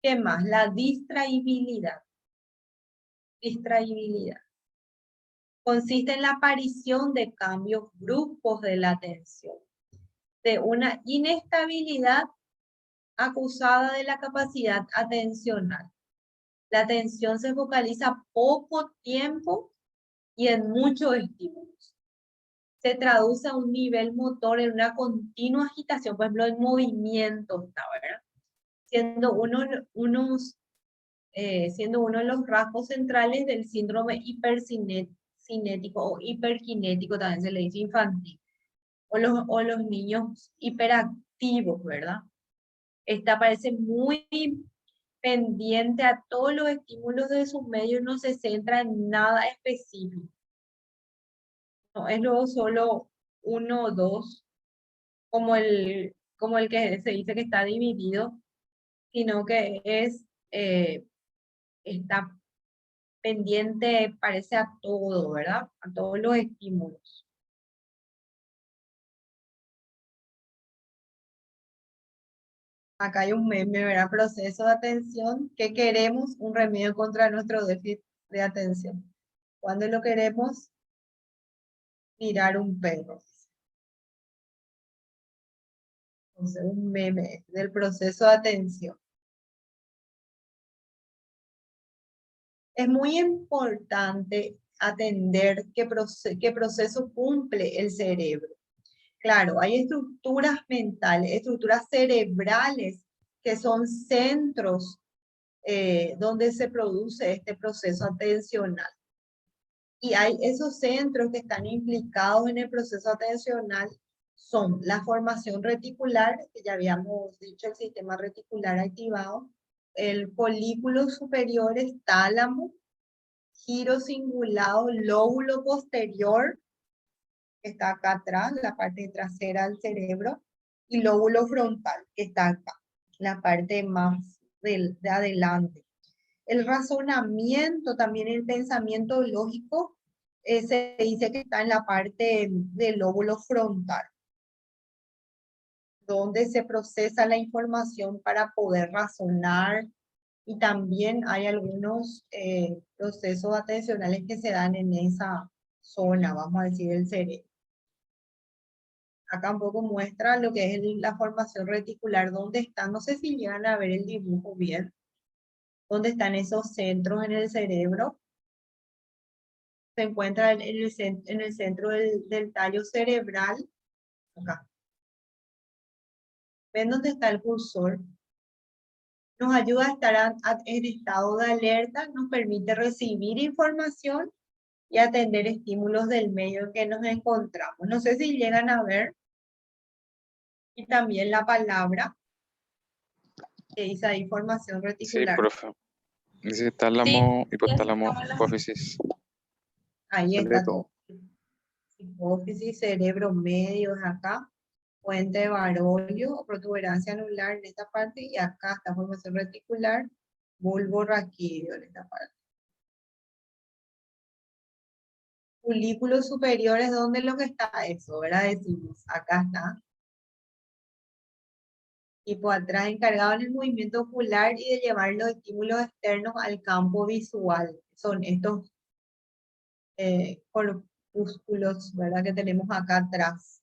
¿Qué más? La distraibilidad. Distraibilidad. Consiste en la aparición de cambios bruscos de la atención, de una inestabilidad acusada de la capacidad atencional. La atención se focaliza poco tiempo y en muchos estímulos. se traduce a un nivel motor en una continua agitación, por ejemplo, en movimiento, ¿verdad? Siendo siendo uno de los rasgos centrales del síndrome hipercinético o hiperkinético, también se le dice infantil, o los niños hiperactivos, ¿verdad? Esta parece muy pendiente a todos los estímulos de su medio y no se centra en nada específico. No es luego solo uno o dos, como el que se dice que está dividido, sino que está pendiente, parece a todo, ¿verdad? A todos los estímulos. Acá hay un meme, ¿verdad? Proceso de atención. ¿Qué queremos? Un remedio contra nuestro déficit de atención. ¿Cuándo lo queremos? Mirar un perro. Entonces, un meme del proceso de atención. Es muy importante atender qué proceso cumple el cerebro. Claro, hay estructuras mentales, estructuras cerebrales que son centros donde se produce este proceso atencional. Y hay esos centros que están implicados en el proceso atencional son la formación reticular, que ya habíamos dicho, el sistema reticular activado, el folículo superior es tálamo, giro cingulado, lóbulo posterior, que está acá atrás, la parte trasera del cerebro, y lóbulo frontal, que está acá, la parte más de adelante. El razonamiento, también el pensamiento lógico, se dice que está en la parte del lóbulo frontal, donde se procesa la información para poder razonar, y también hay algunos procesos atencionales que se dan en esa zona, vamos a decir, del cerebro. Acá un poco muestra lo que es la formación reticular, dónde están, no sé si llegan a ver el dibujo bien, dónde están esos centros en el cerebro. Se encuentra en el centro del tallo cerebral, acá. ¿Ven dónde está el cursor? Nos ayuda a estar en estado de alerta, nos permite recibir información y atender estímulos del medio en que nos encontramos. No sé si llegan a ver. Y también la palabra que dice ahí formación Sí, reticular. profe. Dice tálamo, hipotálamo, estamos las- hipófisis. Ahí Sale está todo. todo. Hipófisis, cerebro medio es acá. Puente de Barollo o protuberancia anular en esta parte. Y acá está formación reticular. Bulbo raquídeo en esta parte. Folículos superiores, ¿dónde es lo que está eso? ¿Verdad? Decimos, acá está. Y por atrás encargado en el movimiento ocular y de llevar los estímulos externos al campo visual. Son estos corpúsculos, ¿verdad? Que tenemos acá atrás.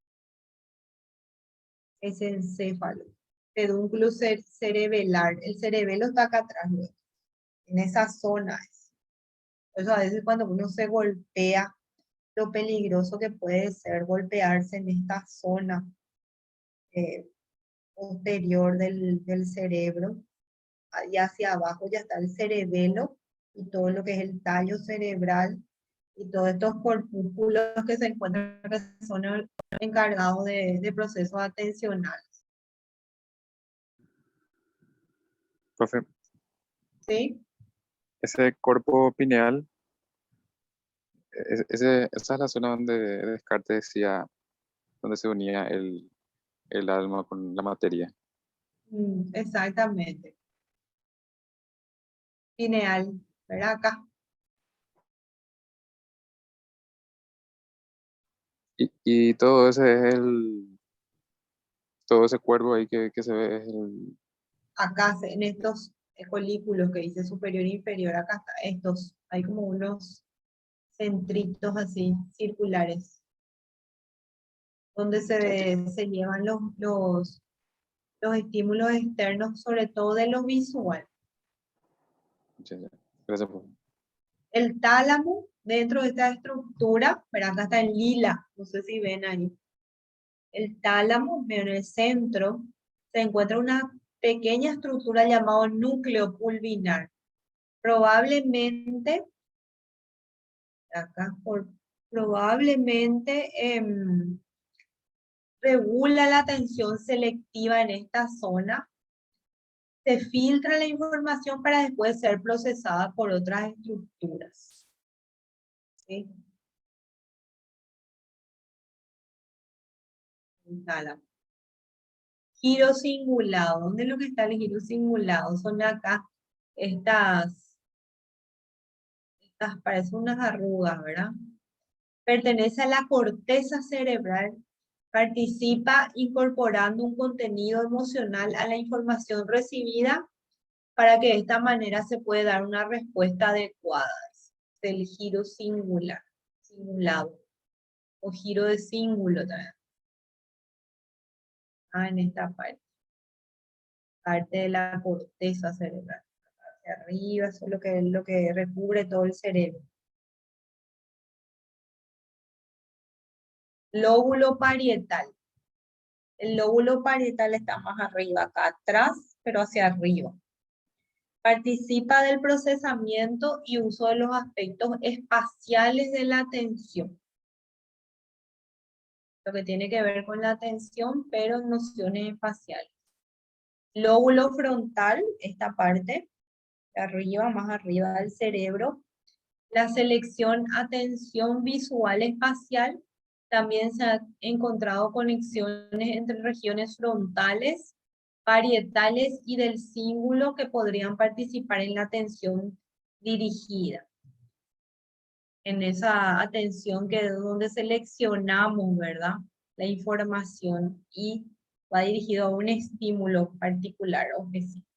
Es encéfalo. Pedúnculo cerebelar. El cerebelo está acá atrás, ¿no? En esa zona. Por eso a veces cuando uno se golpea, lo peligroso que puede ser golpearse en esta zona posterior del cerebro. Y hacia abajo ya está el cerebelo y todo lo que es el tallo cerebral y todos estos corpúsculos que se encuentran, que son encargados de procesos atencionales. Profe, ¿Sí? ese cuerpo pineal, esa es la zona donde Descartes decía, donde se unía el alma con la materia. Exactamente. Pineal, ¿verdad? Acá. Y todo ese es todo ese cuerpo ahí que se ve es Acá, en estos folículos que dice superior e inferior, acá está, estos, hay como unos centritos así, circulares, donde se llevan los estímulos externos, sobre todo de lo visual. ya. Gracias, profe. El tálamo dentro de esta estructura, pero acá está en lila, no sé si ven ahí. El tálamo, en el centro, se encuentra una pequeña estructura llamada núcleo pulvinar. Probablemente, acá, probablemente regula la atención selectiva en esta zona. Se filtra la información para después ser procesada por otras estructuras. ¿Sí? Tálamo. Giro cingulado. ¿Dónde es lo que está el giro cingulado? Son acá estas parecen unas arrugas, ¿verdad? Pertenece a la corteza cerebral. Participa incorporando un contenido emocional a la información recibida para que de esta manera se pueda dar una respuesta adecuada. Del giro singular, cingulado, o giro de cíngulo también. En esta parte de la corteza cerebral. Hacia arriba, eso es lo que recubre todo el cerebro. Lóbulo parietal. El lóbulo parietal está más arriba, acá atrás, pero hacia arriba. Participa del procesamiento y uso de los aspectos espaciales de la atención. Lo que tiene que ver con la atención, pero en nociones espaciales. Lóbulo frontal, esta parte, de arriba, más arriba del cerebro. La selección atención visual espacial. También se han encontrado conexiones entre regiones frontales, parietales y del cíngulo que podrían participar en la atención dirigida. En esa atención que es donde seleccionamos, ¿verdad? La información y va dirigido a un estímulo particular o específico.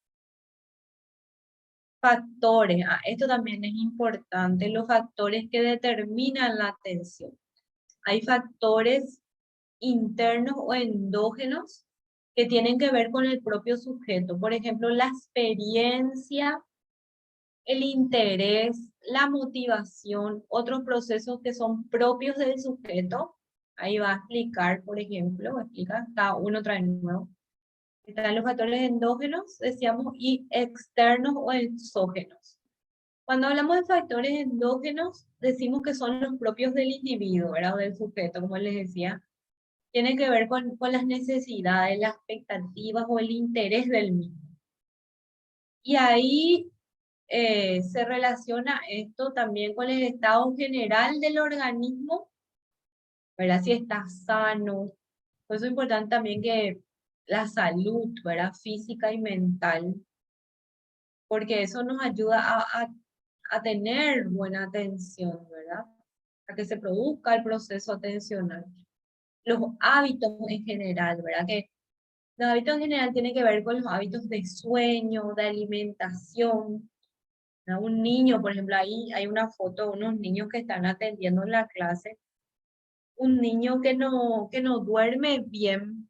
Factores, esto también es importante, los factores que determinan la atención. Hay factores internos o endógenos que tienen que ver con el propio sujeto. Por ejemplo, la experiencia, el interés, la motivación, otros procesos que son propios del sujeto. Ahí va a explicar, por ejemplo, explica cada uno trae nuevo. Están los factores endógenos, decíamos, y externos o exógenos. Cuando hablamos de factores endógenos, decimos que son los propios del individuo, ¿verdad? O del sujeto, como les decía. Tiene que ver con las necesidades, las expectativas o el interés del mismo. Y ahí se relaciona esto también con el estado general del organismo, ¿verdad? Si está sano. Por eso es importante también que la salud, ¿verdad? Física y mental, porque eso nos ayuda a tener buena atención, ¿verdad? A que se produzca el proceso atencional. Los hábitos en general, ¿verdad? Que los hábitos en general tienen que ver con los hábitos de sueño, de alimentación. ¿No? Un niño, por ejemplo, ahí hay una foto de unos niños que están atendiendo en la clase. Un niño que no duerme bien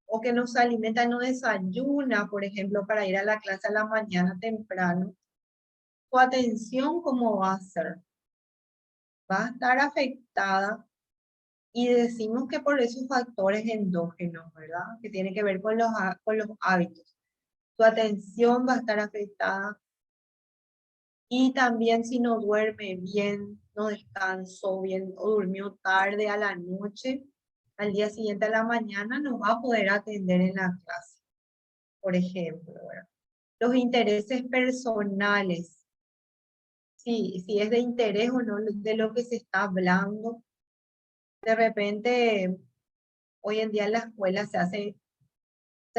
o que no se alimenta, no desayuna, por ejemplo, para ir a la clase a la mañana temprano. Su atención, ¿cómo va a ser? Va a estar afectada. Y decimos que por esos factores endógenos, ¿verdad? Que tiene que ver con los hábitos. Su atención va a estar afectada. Y también si no duerme bien, no descansó bien o durmió tarde a la noche, al día siguiente a la mañana no va a poder atender en la clase, por ejemplo, ¿verdad? Los intereses personales. Si es de interés o no de lo que se está hablando. De repente, hoy en día en la escuela se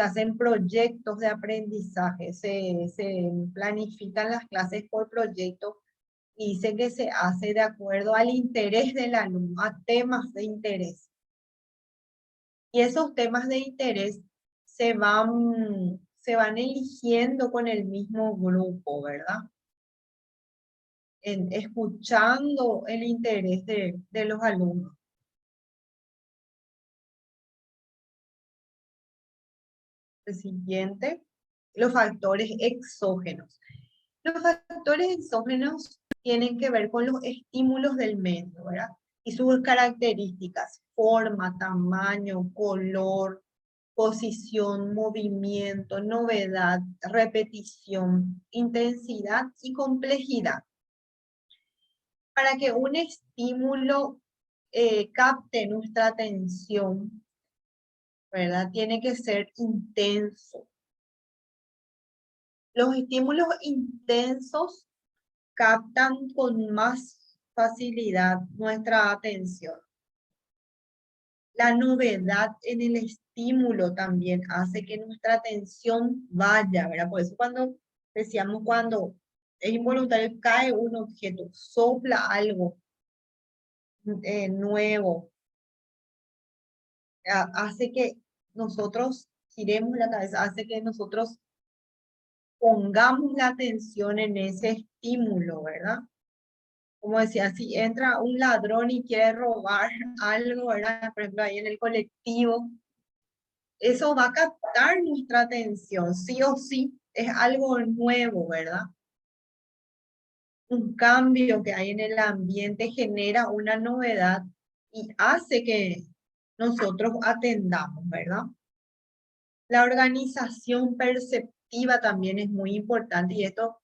hacen proyectos de aprendizaje, se planifican las clases por proyecto y dice que se hace de acuerdo al interés del alumno, a temas de interés. Y esos temas de interés se van eligiendo con el mismo grupo, ¿verdad? Escuchando el interés de los alumnos. El siguiente, los factores exógenos. Los factores exógenos tienen que ver con los estímulos del medio, ¿verdad? Y sus características, forma, tamaño, color, posición, movimiento, novedad, repetición, intensidad y complejidad. Para que un estímulo capte nuestra atención, ¿verdad? Tiene que ser intenso. Los estímulos intensos captan con más facilidad nuestra atención. La novedad en el estímulo también hace que nuestra atención vaya, ¿verdad? Por eso cuando decíamos cuando es involuntario, cae un objeto, sopla algo nuevo, hace que nosotros giremos la cabeza, hace que nosotros pongamos la atención en ese estímulo, ¿verdad? Como decía, si entra un ladrón y quiere robar algo, ¿verdad? Por ejemplo, ahí en el colectivo, eso va a captar nuestra atención, sí o sí, es algo nuevo, ¿verdad? Un cambio que hay en el ambiente genera una novedad y hace que nosotros atendamos, ¿verdad? La organización perceptiva también es muy importante y esto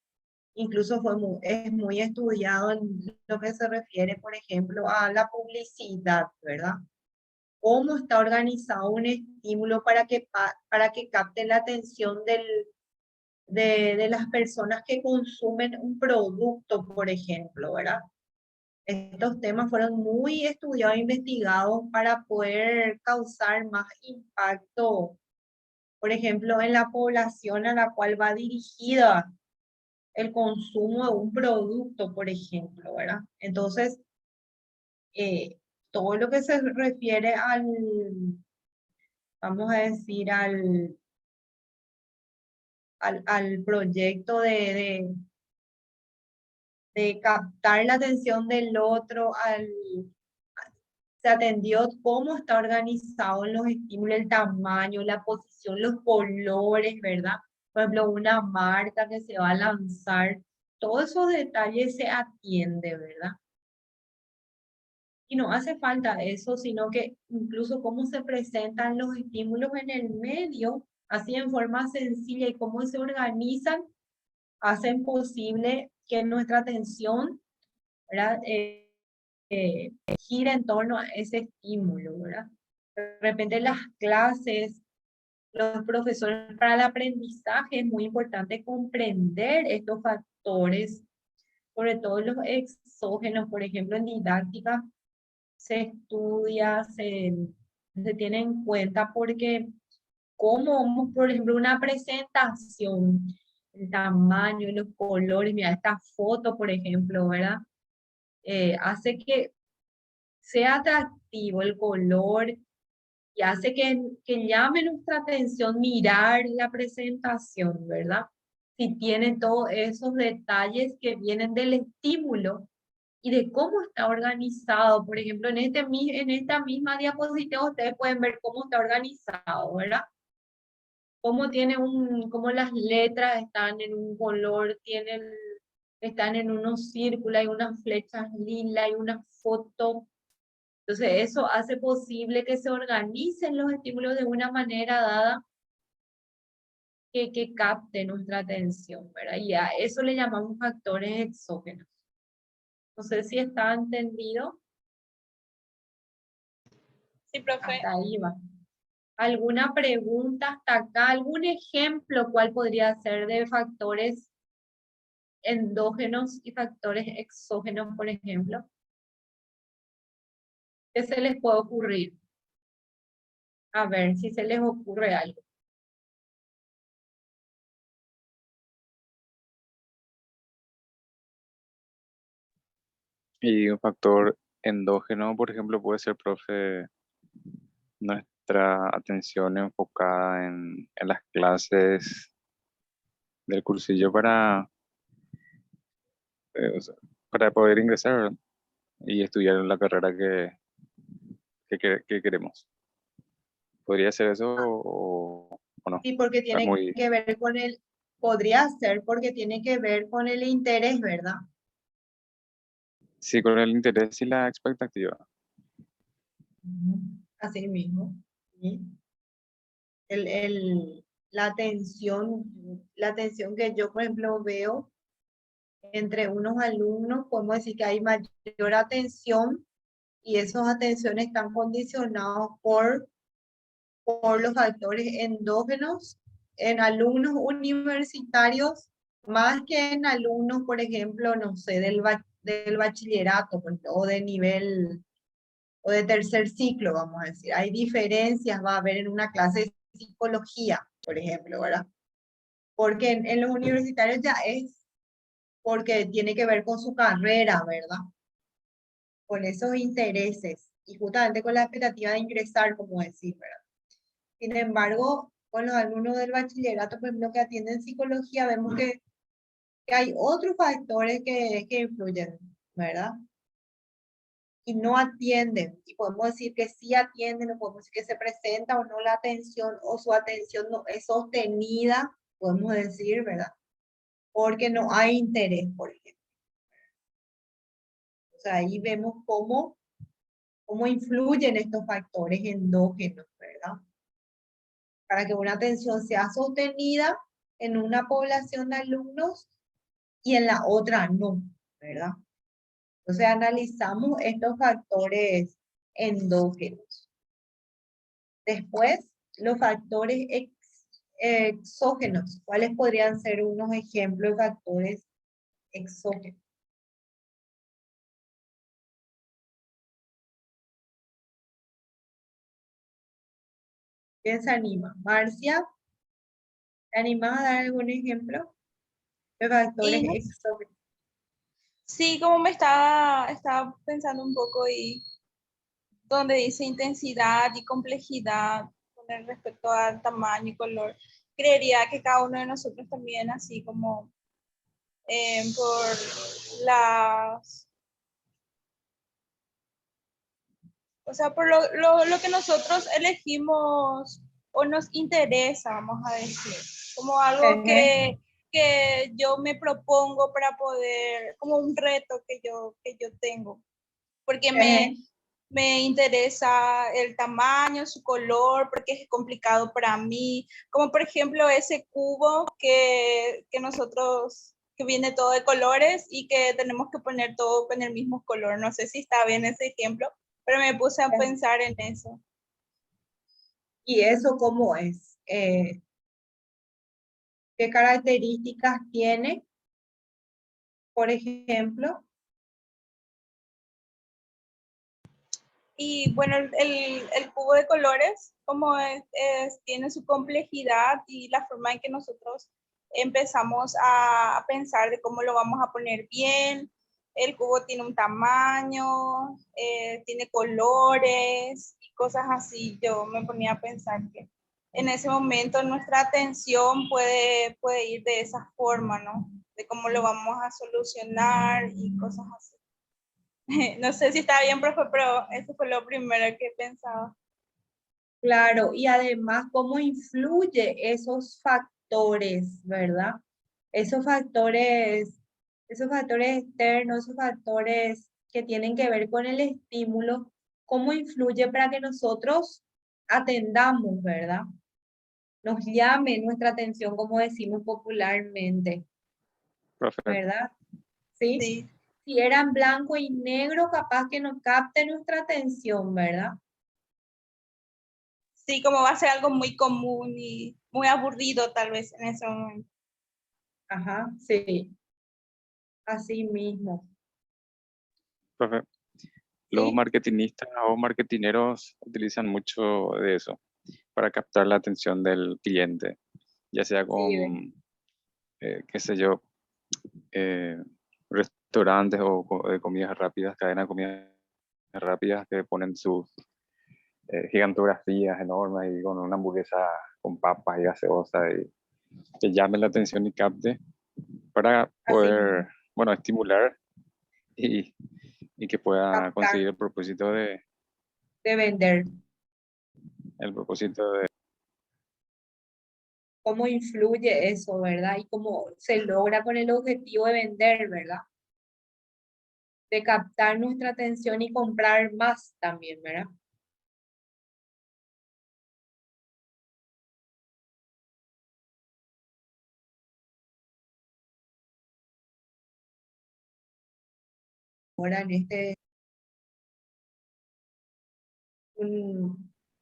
incluso es muy estudiado en lo que se refiere, por ejemplo, a la publicidad, ¿verdad? Cómo está organizado un estímulo para que capte la atención de las personas que consumen un producto, por ejemplo, ¿verdad? Estos temas fueron muy estudiados e investigados para poder causar más impacto, por ejemplo, en la población a la cual va dirigida el consumo de un producto, por ejemplo, ¿verdad? Entonces, todo lo que se refiere al, vamos a decir, al proyecto de captar la atención del otro, se atendió cómo está organizado los estímulos, el tamaño, la posición, los colores, ¿verdad? Por ejemplo, una marca que se va a lanzar, todos esos detalles se atiende, ¿verdad? Y no hace falta eso, sino que incluso cómo se presentan los estímulos en el medio, así en forma sencilla y cómo se organizan, hacen posible que nuestra atención, ¿verdad? Gira en torno a ese estímulo, ¿verdad? De repente las clases, los profesores para el aprendizaje es muy importante comprender estos factores, sobre todo los exógenos, por ejemplo, en didáctica se estudia, se tiene en cuenta porque como, por ejemplo, una presentación, el tamaño, los colores, mira, esta foto, por ejemplo, ¿verdad? Hace que sea atractivo el color y hace que llame nuestra atención mirar la presentación, ¿verdad? Si tiene todos esos detalles que vienen del estímulo y de cómo está organizado. Por ejemplo, en esta misma diapositiva ustedes pueden ver cómo está organizado, ¿verdad? Cómo las letras están en un color, están en unos círculos, hay unas flechas lila, hay una foto. Entonces eso hace posible que se organicen los estímulos de una manera dada que capte nuestra atención, ¿verdad? Y a eso le llamamos factores exógenos. No sé si está entendido. Sí, profe. Hasta ahí va. ¿Alguna pregunta hasta acá? ¿Algún ejemplo cuál podría ser de factores endógenos y factores exógenos, por ejemplo? ¿Qué se les puede ocurrir? A ver si se les ocurre algo. Y un factor endógeno, por ejemplo, puede ser, profe, nuestra atención enfocada en las clases del cursillo o sea, para poder ingresar, ¿verdad? Y estudiar la carrera que queremos. ¿Podría ser eso o no? Sí, porque Es tiene muy, que ver podría ser porque tiene que ver con el interés, ¿verdad? Sí, con el interés y la expectativa. Así mismo. ¿Sí? La atención que yo, por ejemplo, veo entre unos alumnos, podemos decir que hay mayor atención y esas atenciones están condicionados por los factores endógenos en alumnos universitarios, más que en alumnos, por ejemplo, no sé, del bachillerato por ejemplo, o de nivel o de tercer ciclo, vamos a decir. Hay diferencias, va a haber en una clase de psicología, por ejemplo, ¿verdad? Porque en los universitarios ya es porque tiene que ver con su carrera, ¿verdad? Con esos intereses y justamente con la expectativa de ingresar, como decir, ¿verdad? Sin embargo, con los alumnos del bachillerato, por ejemplo, que atienden psicología, vemos que hay otros factores que influyen, ¿verdad? Y no atienden, y podemos decir que sí atienden, o podemos decir que se presenta o no la atención, o su atención no es sostenida, podemos decir, ¿verdad? Porque no hay interés, por ejemplo. O sea, ahí vemos cómo influyen estos factores endógenos, ¿verdad? Para que una atención sea sostenida en una población de alumnos y en la otra no, ¿verdad? Entonces analizamos estos factores endógenos. Después, los factores exógenos. ¿Cuáles podrían ser unos ejemplos de factores exógenos? ¿Quién se anima? Marcia, ¿te animas a dar algún ejemplo de factores Y exógenos? sí, como estaba pensando un poco y donde dice intensidad y complejidad con el respecto al tamaño y color, creería que cada uno de nosotros también, así como por las, o sea, por lo que nosotros elegimos o nos interesa, vamos a decir, como algo que yo me propongo para poder, como un reto que yo tengo, porque me interesa el tamaño, su color, porque es complicado para mí, como por ejemplo ese cubo que nosotros, que viene todo de colores y que tenemos que poner todo con el mismo color. No sé si está bien ese ejemplo, pero me puse a pensar en eso. ¿Y eso cómo es? ¿Qué características tiene? Por ejemplo, Y bueno, el cubo de colores, como tiene su complejidad y la forma en que nosotros empezamos a pensar de cómo lo vamos a poner bien. El cubo tiene un tamaño, tiene colores y cosas así. Yo me ponía a pensar que en ese momento nuestra atención puede ir de esa forma, ¿no? De cómo lo vamos a solucionar y cosas así. No sé si está bien, profe, pero eso fue lo primero que pensaba. claro, y además cómo influye esos factores, ¿verdad? Esos factores externos, esos factores que tienen que ver con el estímulo, cómo influye para que nosotros atendamos, ¿verdad? Nos llame nuestra atención, como decimos popularmente, Profe, ¿verdad? ¿Sí? Sí, Si era en blanco y negro, capaz que nos capte nuestra atención, ¿verdad? sí, como va a ser algo muy común y muy aburrido tal vez en ese momento. Ajá, sí, así mismo. profe, los ¿Sí? marketinistas o marketineros utilizan mucho de eso para captar la atención del cliente, ya sea Sí, con, qué sé yo, eh, restaurantes o de comidas rápidas, cadenas de comidas rápidas que ponen sus gigantografías enormes y con una hamburguesa con papas y gaseosa y que llame la atención y capte para así mismo. poder, bueno, estimular y, y que pueda Captar, conseguir de vender. el propósito de, ¿Cómo influye eso, verdad? Y cómo se logra con el objetivo de vender, ¿verdad? de captar nuestra atención y comprar más también, ¿verdad? Ahora en este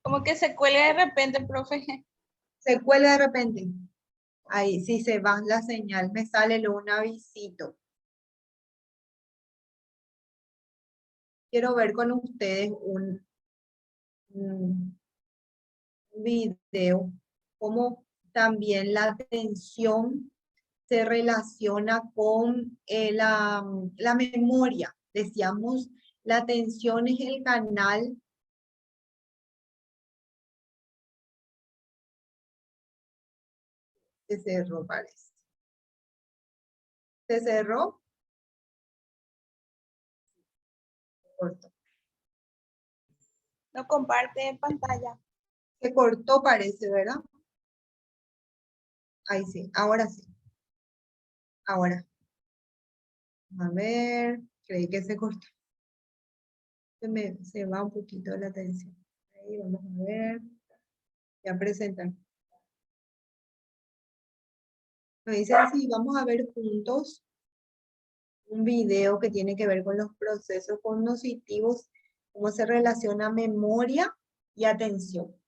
Como que se cuelga de repente, profe. se cuela de repente. Ahí sí se va la señal, me sale lo un avisito. Quiero ver con ustedes un video, cómo también la atención se relaciona con la memoria. Decíamos, la atención es el canal que cerró, parece. ¿Se cerró? Cortó. No comparte pantalla. Se cortó, parece, ¿verdad? Ahí sí, ahora sí. Ahora. A ver, creí que se cortó. Se va un poquito la atención. Ahí vamos a ver. Ya presentan. Nos dice así, vamos a ver juntos un video que tiene que ver con los procesos cognitivos, cómo se relaciona memoria y atención.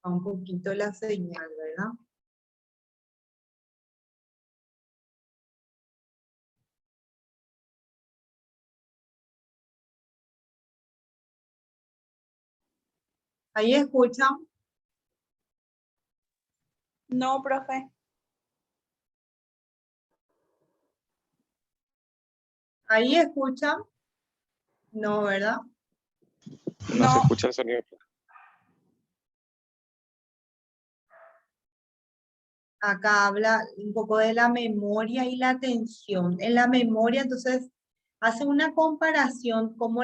Un poquito la señal, ¿verdad? Ahí escuchan, No, profe. ahí escuchan. No, ¿verdad? No se No. escucha el sonido. Acá habla un poco de la memoria y la atención. En la memoria, entonces, hace una comparación cómo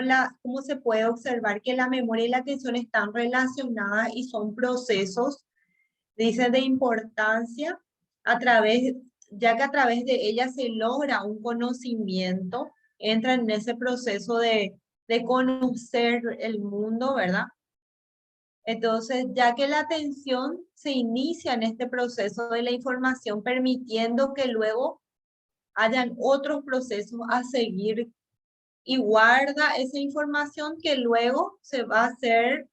se puede observar que la memoria y la atención están relacionadas y son procesos, dice, de importancia ya que a través de ella se logra un conocimiento, entra en ese proceso de conocer el mundo, ¿verdad? Entonces, ya que la atención se inicia en este proceso de la información, permitiendo que luego hayan otros procesos a seguir y guarda esa información que luego se va a ser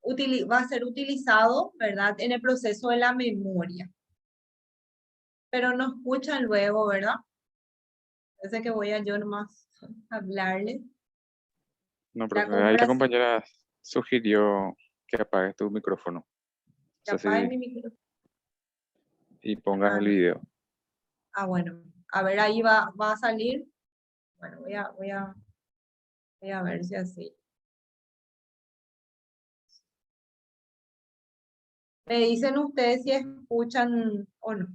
utilizado, ¿verdad? En el proceso de la memoria. Pero no escuchan luego, ¿verdad? Parece que voy a yo nomás hablarles. No, La profe, ahí la comparación, compañera sugirió que apagues tu micrófono. O sea, apague mi micrófono. y pongas Ah, el no. video. Ah, bueno. A ver, ahí va a salir. Bueno, voy a ver si así. Me dicen ustedes si escuchan o no.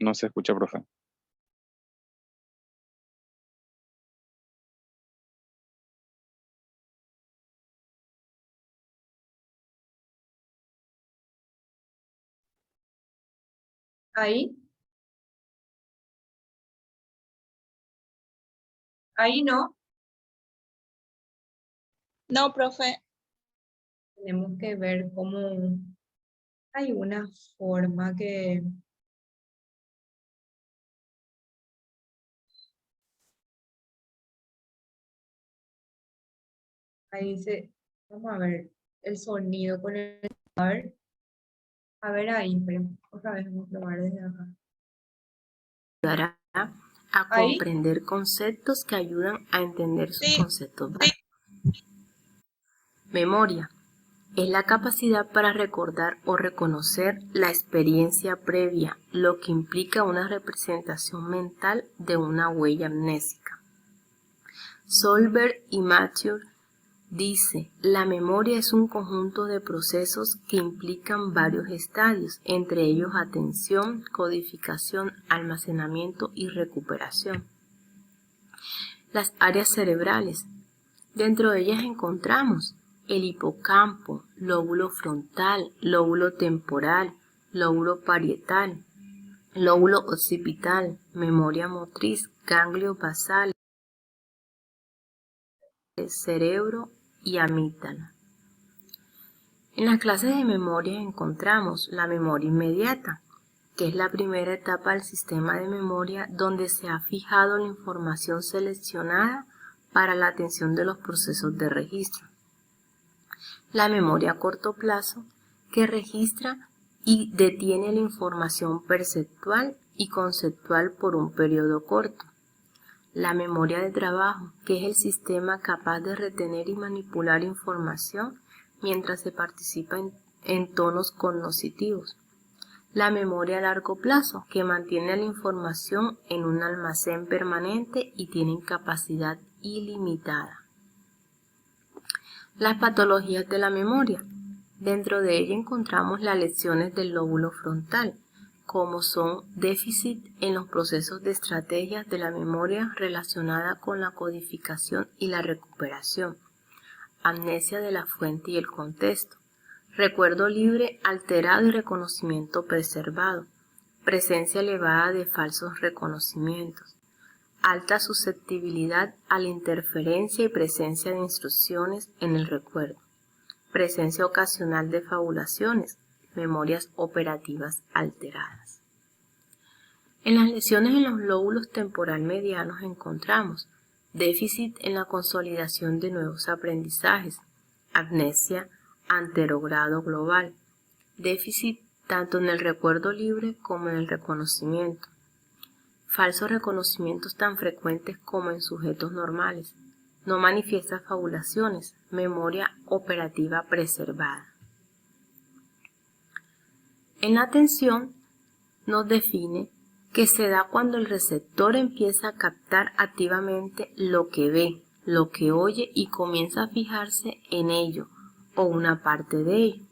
No se escucha, profe. Ahí. Ahí no. No, profe. Tenemos que ver cómo hay una forma que Ahí dice, vamos a ver el sonido con el... A ver ahí, pero otra vez vamos a probar desde acá. Ayudará a Ahí. comprender conceptos que ayudan a entender sus Sí. conceptos básicos. Memoria es la capacidad para recordar o reconocer la experiencia previa, lo que implica una representación mental de una huella amnésica. Solberg y Mathieu dice, la memoria es un conjunto de procesos que implican varios estadios, entre ellos atención, codificación, almacenamiento y recuperación. Las áreas cerebrales. Dentro de ellas encontramos el hipocampo, lóbulo frontal, lóbulo temporal, lóbulo parietal, lóbulo occipital, memoria motriz, ganglio basal, cerebro y amígdala. En las clases de memoria encontramos la memoria inmediata, que es la primera etapa del sistema de memoria donde se ha fijado la información seleccionada para la atención de los procesos de registro. La memoria a corto plazo, que registra y detiene la información perceptual y conceptual por un periodo corto. La memoria de trabajo, que es el sistema capaz de retener y manipular información mientras se participa en tonos cognitivos. La memoria a largo plazo, que mantiene la información en un almacén permanente y tiene capacidad ilimitada. Las patologías de la memoria. Dentro de ella encontramos las lesiones del lóbulo frontal, como son déficit en los procesos de estrategias de la memoria relacionada con la codificación y la recuperación, amnesia de la fuente y el contexto, recuerdo libre alterado y reconocimiento preservado, presencia elevada de falsos reconocimientos, alta susceptibilidad a la interferencia y presencia de instrucciones en el recuerdo, presencia ocasional de fabulaciones, memorias operativas alteradas. En las lesiones en los lóbulos temporal medianos encontramos déficit en la consolidación de nuevos aprendizajes, amnesia anterogrado global, déficit tanto en el recuerdo libre como en el reconocimiento, falsos reconocimientos tan frecuentes como en sujetos normales, no manifiesta fabulaciones, memoria operativa preservada. En la atención nos define que se da cuando el receptor empieza a captar activamente lo que ve, lo que oye y comienza a fijarse en ello o una parte de ello.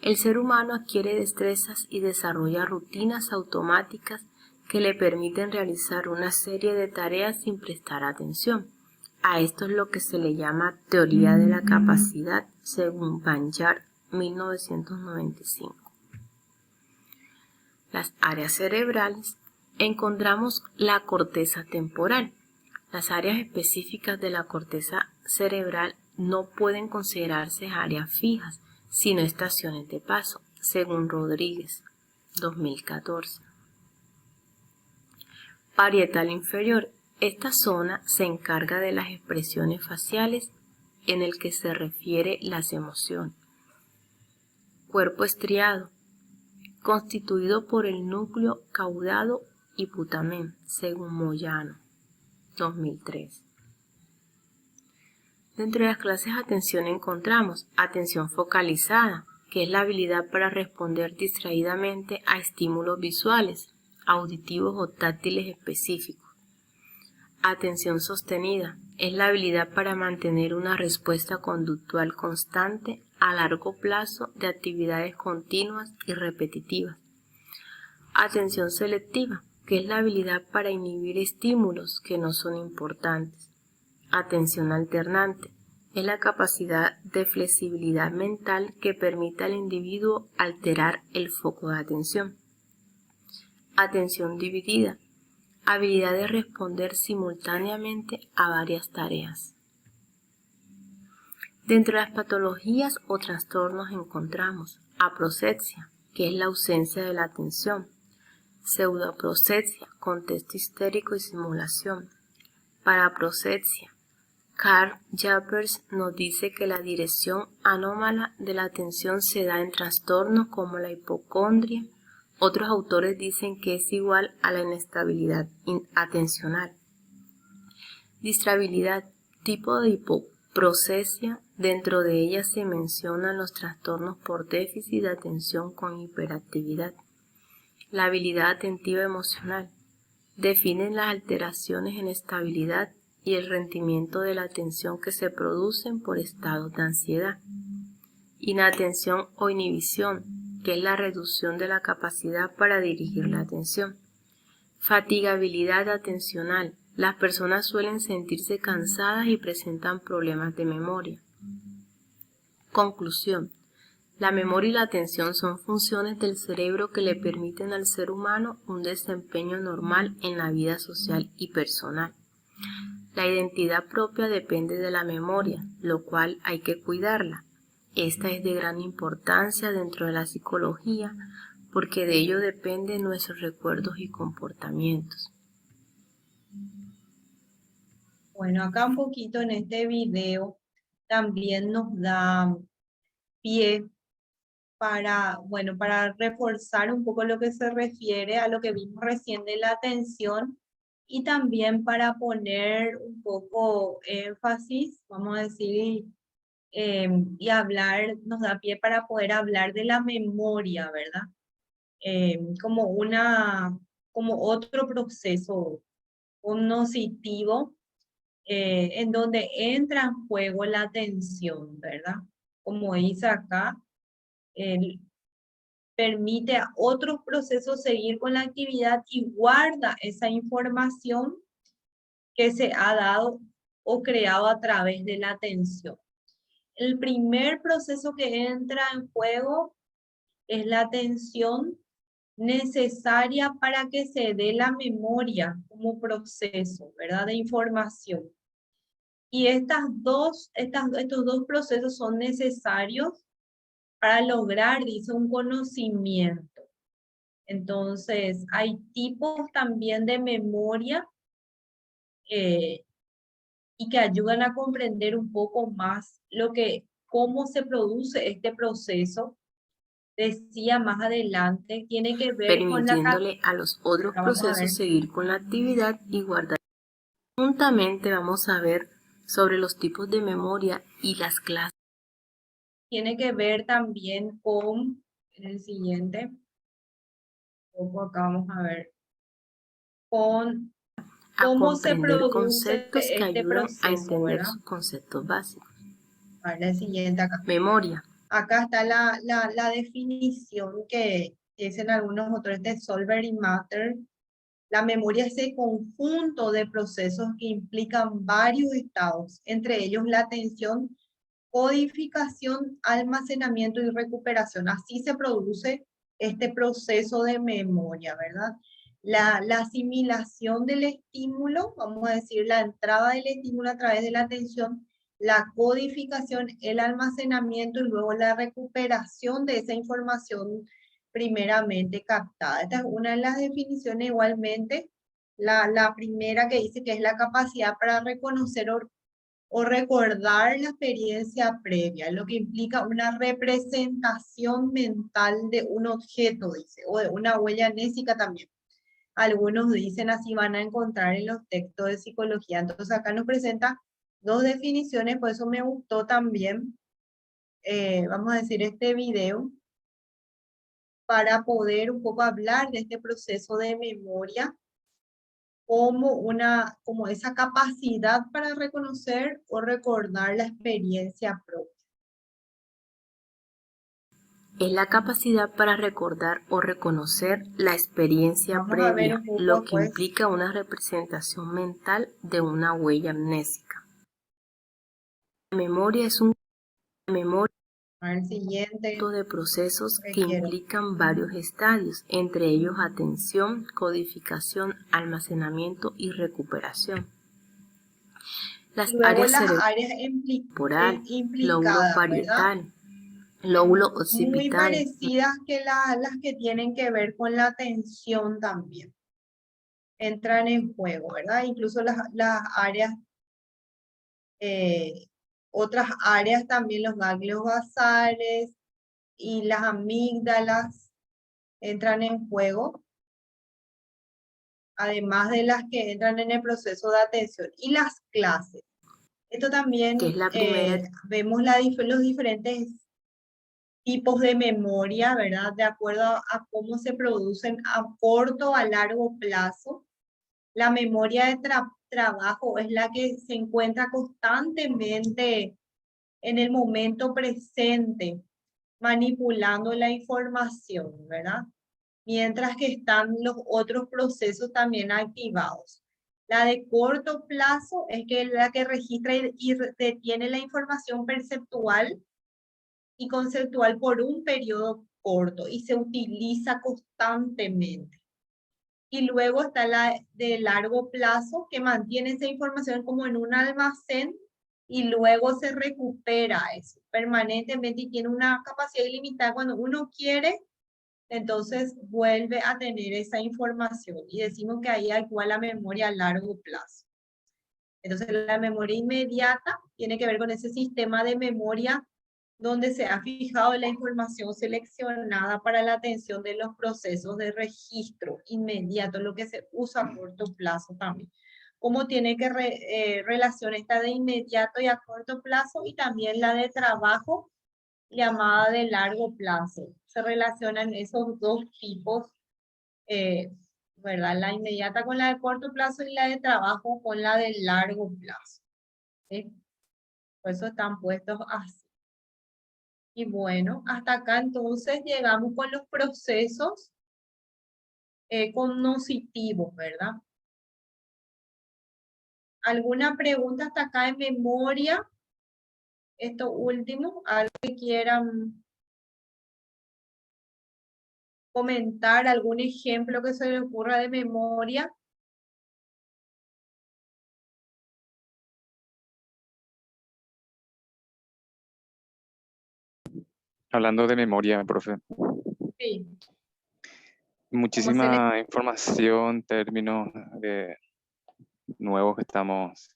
El ser humano adquiere destrezas y desarrolla rutinas automáticas que le permiten realizar una serie de tareas sin prestar atención. A esto es lo que se le llama teoría de la capacidad, según Banyard, 1995. Las áreas cerebrales. Encontramos la corteza temporal. Las áreas específicas de la corteza cerebral no pueden considerarse áreas fijas, sino estaciones de paso, según Rodríguez, 2014. Parietal inferior. Esta zona se encarga de las expresiones faciales en el que se refiere las emociones. Cuerpo estriado, constituido por el núcleo caudado y putamen, según Moyano, 2003. Dentro de las clases de atención encontramos atención focalizada, que es la habilidad para responder distraídamente a estímulos visuales, auditivos o táctiles específicos. Atención sostenida es la habilidad para mantener una respuesta conductual constante a largo plazo de actividades continuas y repetitivas. Atención selectiva, que es la habilidad para inhibir estímulos que no son importantes. Atención alternante es la capacidad de flexibilidad mental que permite al individuo alterar el foco de atención. Atención dividida, habilidad de responder simultáneamente a varias tareas. Dentro de las patologías o trastornos encontramos aproxexia, que es la ausencia de la atención, pseudoaproxexia, contexto histérico y simulación, paraproxexia, Karl Jaspers nos dice que la dirección anómala de la atención se da en trastornos como la hipocondria. Otros autores dicen que es igual a la inestabilidad atencional. Distrabilidad, tipo de hipoprocesia. Dentro de ella se mencionan los trastornos por déficit de atención con hiperactividad. La habilidad atentiva emocional. Definen las alteraciones en estabilidad y el rendimiento de la atención que se producen por estados de ansiedad. Inatención o inhibición, que es la reducción de la capacidad para dirigir la atención. Fatigabilidad atencional. Las personas suelen sentirse cansadas y presentan problemas de memoria. Conclusión. La memoria y la atención son funciones del cerebro que le permiten al ser humano un desempeño normal en la vida social y personal. La identidad propia depende de la memoria, lo cual hay que cuidarla. Esta es de gran importancia dentro de la psicología porque de ello dependen nuestros recuerdos y comportamientos. Bueno, acá un poquito en este video también nos da pie para reforzar un poco lo que se refiere a lo que vimos recién de la atención y también para poner un poco énfasis, vamos a decir, y hablar, nos da pie para poder hablar de la memoria, ¿verdad? Como otro proceso cognitivo en donde entra en juego la atención, ¿verdad? Como dice acá, permite a otros procesos seguir con la actividad y guarda esa información que se ha dado o creado a través de la atención. El primer proceso que entra en juego es la atención necesaria para que se dé la memoria como proceso, ¿verdad? De información. Y estos dos procesos son necesarios para lograr, dice, un conocimiento. Entonces, hay tipos también de memoria y que ayudan a comprender un poco más cómo se produce este proceso. Decía más adelante, tiene que ver con la permitiéndole a los otros procesos seguir con la actividad y guardar. Juntamente vamos a ver sobre los tipos de memoria y las clases. Tiene que ver también con, en el siguiente, acá vamos a ver, con cómo se produce conceptos que este ayudan proceso, a entender ¿verdad? sus conceptos básicos. Vale, el siguiente acá. Memoria. Acá está la definición que dicen algunos autores de Solver y Matter. La memoria es el conjunto de procesos que implican varios estados, entre ellos la atención, codificación, almacenamiento y recuperación. Así se produce este proceso de memoria, ¿verdad? La asimilación del estímulo, vamos a decir, la entrada del estímulo a través de la atención, la codificación, el almacenamiento y luego la recuperación de esa información primeramente captada. Esta es una de las definiciones igualmente. La primera que dice que es la capacidad para reconocer o recordar la experiencia previa, lo que implica una representación mental de un objeto, dice, o de una huella mnésica también. Algunos dicen así, van a encontrar en los textos de psicología. Entonces acá nos presenta dos definiciones, por eso me gustó también, vamos a decir, este video, para poder un poco hablar de este proceso de memoria como esa capacidad para reconocer o recordar la experiencia propia. Es la capacidad para recordar o reconocer la experiencia previa, lo que implica una representación mental de una huella amnésica. La memoria es un conjunto de procesos que implican varios estadios, entre ellos atención, codificación, almacenamiento y recuperación. Las áreas temporal, lóbulo parietal, lóbulo occipital. Muy parecidas que las que tienen que ver con la atención también. Entran en juego, ¿verdad? Incluso las áreas otras áreas también, los ganglios basales y las amígdalas entran en juego, además de las que entran en el proceso de atención. Y las clases. Esto también Que es la primera. vemos los diferentes tipos de memoria, ¿verdad? De acuerdo a cómo se producen a corto o a largo plazo. La memoria de trabajo es la que se encuentra constantemente en el momento presente, manipulando la información, ¿verdad? Mientras que están los otros procesos también activados. La de corto plazo es la que registra y retiene la información perceptual y conceptual por un periodo corto y se utiliza constantemente. Y luego está la de largo plazo, que mantiene esa información como en un almacén y luego se recupera eso permanentemente y tiene una capacidad ilimitada. Cuando uno quiere, entonces vuelve a tener esa información y decimos que ahí actúa la memoria a largo plazo. Entonces la memoria inmediata tiene que ver con ese sistema de memoria donde se ha fijado la información seleccionada para la atención de los procesos de registro inmediato, lo que se usa a corto plazo también. Cómo tiene que relación esta de inmediato y a corto plazo y también la de trabajo llamada de largo plazo. Se relacionan esos dos tipos, ¿verdad? La inmediata con la de corto plazo y la de trabajo con la de largo plazo. ¿Sí? Por eso están puestos así. Y bueno, hasta acá entonces llegamos con los procesos cognitivos, ¿verdad? ¿Alguna pregunta hasta acá en memoria? Esto último, algo que quieran comentar, algún ejemplo que se les ocurra de memoria. Hablando de memoria, profe, Sí. muchísima información, términos nuevos que estamos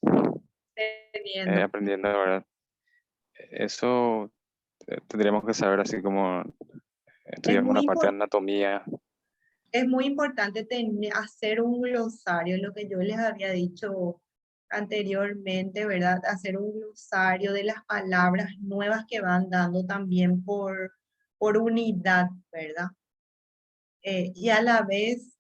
Viendo. aprendiendo, ¿verdad? Eso tendríamos que saber, así como estudiamos una parte de anatomía. Es muy importante hacer un glosario, lo que yo les había dicho anteriormente, ¿verdad? Hacer un glosario de las palabras nuevas que van dando también por unidad, ¿verdad? Y a la vez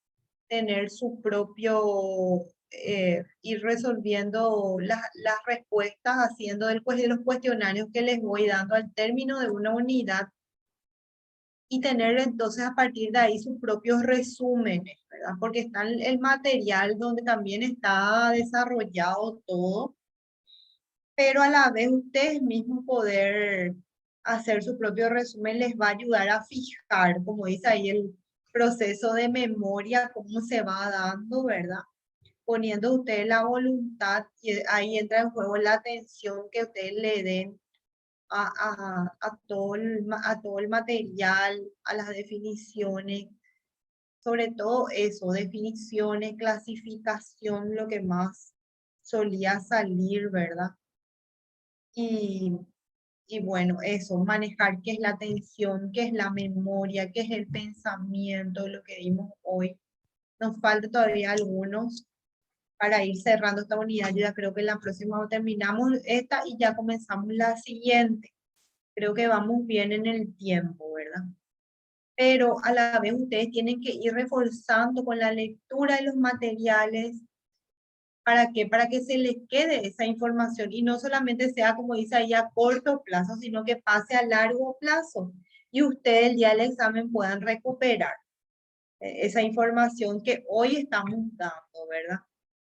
tener su propio, ir resolviendo las respuestas, haciendo de los cuestionarios que les voy dando al término de una unidad y tener entonces a partir de ahí sus propios resúmenes, ¿verdad? Porque está el material donde también está desarrollado todo, pero a la vez ustedes mismos poder hacer su propio resumen les va a ayudar a fijar, como dice ahí, el proceso de memoria, cómo se va dando, ¿verdad? Poniendo ustedes la voluntad y ahí entra en juego la atención que ustedes le den a todo el material, a las definiciones, sobre todo eso, definiciones, clasificación, lo que más solía salir, ¿verdad? Y bueno, eso, manejar qué es la atención, qué es la memoria, qué es el pensamiento, lo que vimos hoy. Nos falta todavía algunos para ir cerrando esta unidad. Yo ya creo que en la próxima terminamos esta y ya comenzamos la siguiente. Creo que vamos bien en el tiempo, ¿verdad? Pero a la vez ustedes tienen que ir reforzando con la lectura de los materiales. ¿Para qué? Para que se les quede esa información y no solamente sea, como dice ahí, a corto plazo, sino que pase a largo plazo y ustedes el día del examen puedan recuperar esa información que hoy estamos dando, ¿verdad?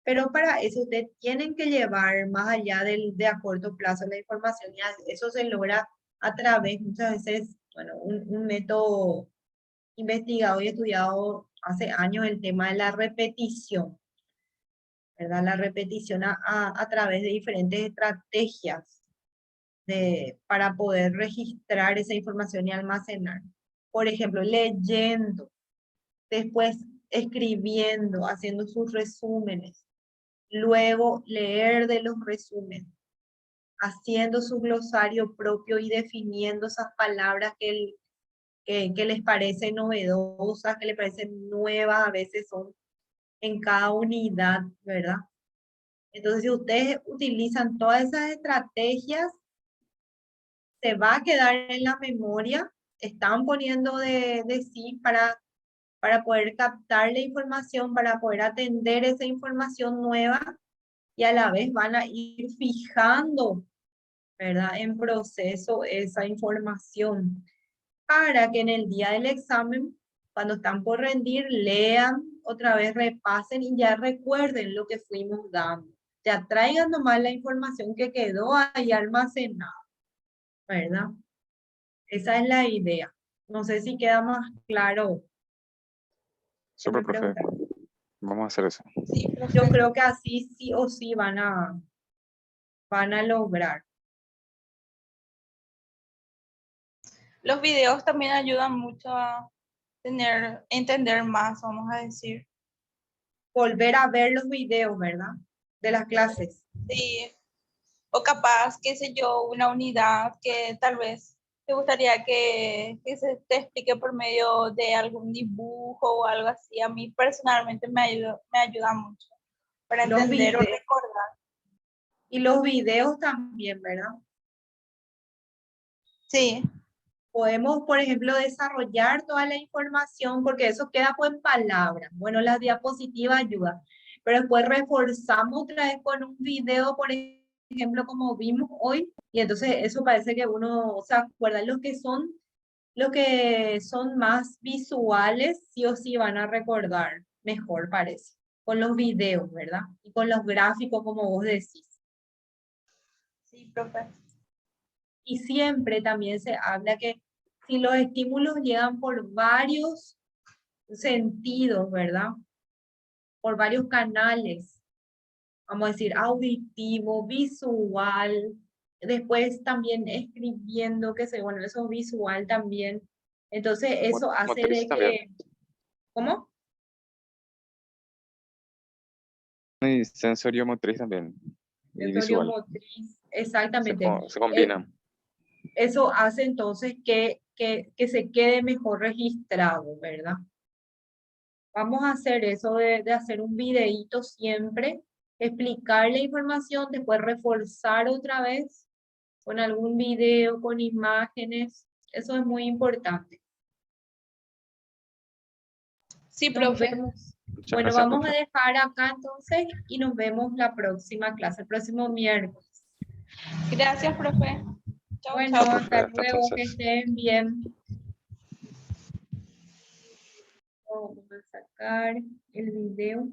Pero para eso ustedes tienen que llevar más allá de a corto plazo la información y eso se logra a través, muchas veces, bueno, un método investigado y estudiado hace años, el tema de la repetición, ¿verdad? La repetición a través de diferentes estrategias para poder registrar esa información y almacenar. Por ejemplo, leyendo, después escribiendo, haciendo sus resúmenes, luego leer de los resúmenes, haciendo su glosario propio y definiendo esas palabras que les parecen novedosas, que les parecen nuevas, a veces son en cada unidad, ¿verdad? Entonces, si ustedes utilizan todas esas estrategias, se va a quedar en la memoria, están poniendo de sí para poder captar la información, para poder atender esa información nueva y a la vez van a ir fijando, ¿verdad? En proceso esa información para que en el día del examen, cuando están por rendir, lean otra vez, repasen y ya recuerden lo que fuimos dando. Ya traigan nomás la información que quedó ahí almacenada, ¿verdad? Esa es la idea. No sé si queda más claro. ¿Qué me Súper, profe. preguntan? Vamos a hacer eso. Sí, profe. Yo creo que así sí o sí van a lograr. Los videos también ayudan mucho a entender más, vamos a decir. Volver a ver los videos, ¿verdad? De las clases. Sí. O capaz, qué sé yo, una unidad que tal vez te gustaría que se te explique por medio de algún dibujo o algo así. A mí personalmente me ayuda mucho para Los entender o videos. recordar. Y los videos también, ¿verdad? Sí, Podemos, por ejemplo, desarrollar toda la información porque eso queda pues en palabras. Bueno, las diapositivas ayudan, pero después reforzamos otra vez con un video, por ejemplo, como vimos hoy, y entonces eso parece que uno se acuerda. Los que son más visuales, sí o sí van a recordar mejor, parece, con los videos, ¿verdad? Y con los gráficos, como vos decís. sí, profe. Y siempre también se habla que si los estímulos llegan por varios sentidos, ¿verdad? Por varios canales, vamos a decir auditivo, visual, después también escribiendo, que se, bueno, eso es visual también. Entonces eso hace Motriz de también. que, ¿cómo? Y sensorio motriz también. Y visual. Motriz, exactamente. Se combinan. Eso hace entonces que se quede mejor registrado, ¿verdad? Vamos a hacer eso de hacer un videíto siempre, explicar la información, después reforzar otra vez con algún video, con imágenes. Eso es muy importante. Sí, Nos profe. vemos. Muchas Bueno, gracias, vamos a profe. dejar acá entonces y nos vemos la próxima clase, el próximo miércoles. Gracias, profe. Chao, Bueno, Chao, chao. profe. hasta Hasta luego, que entonces. estén bien. Vamos a sacar el video.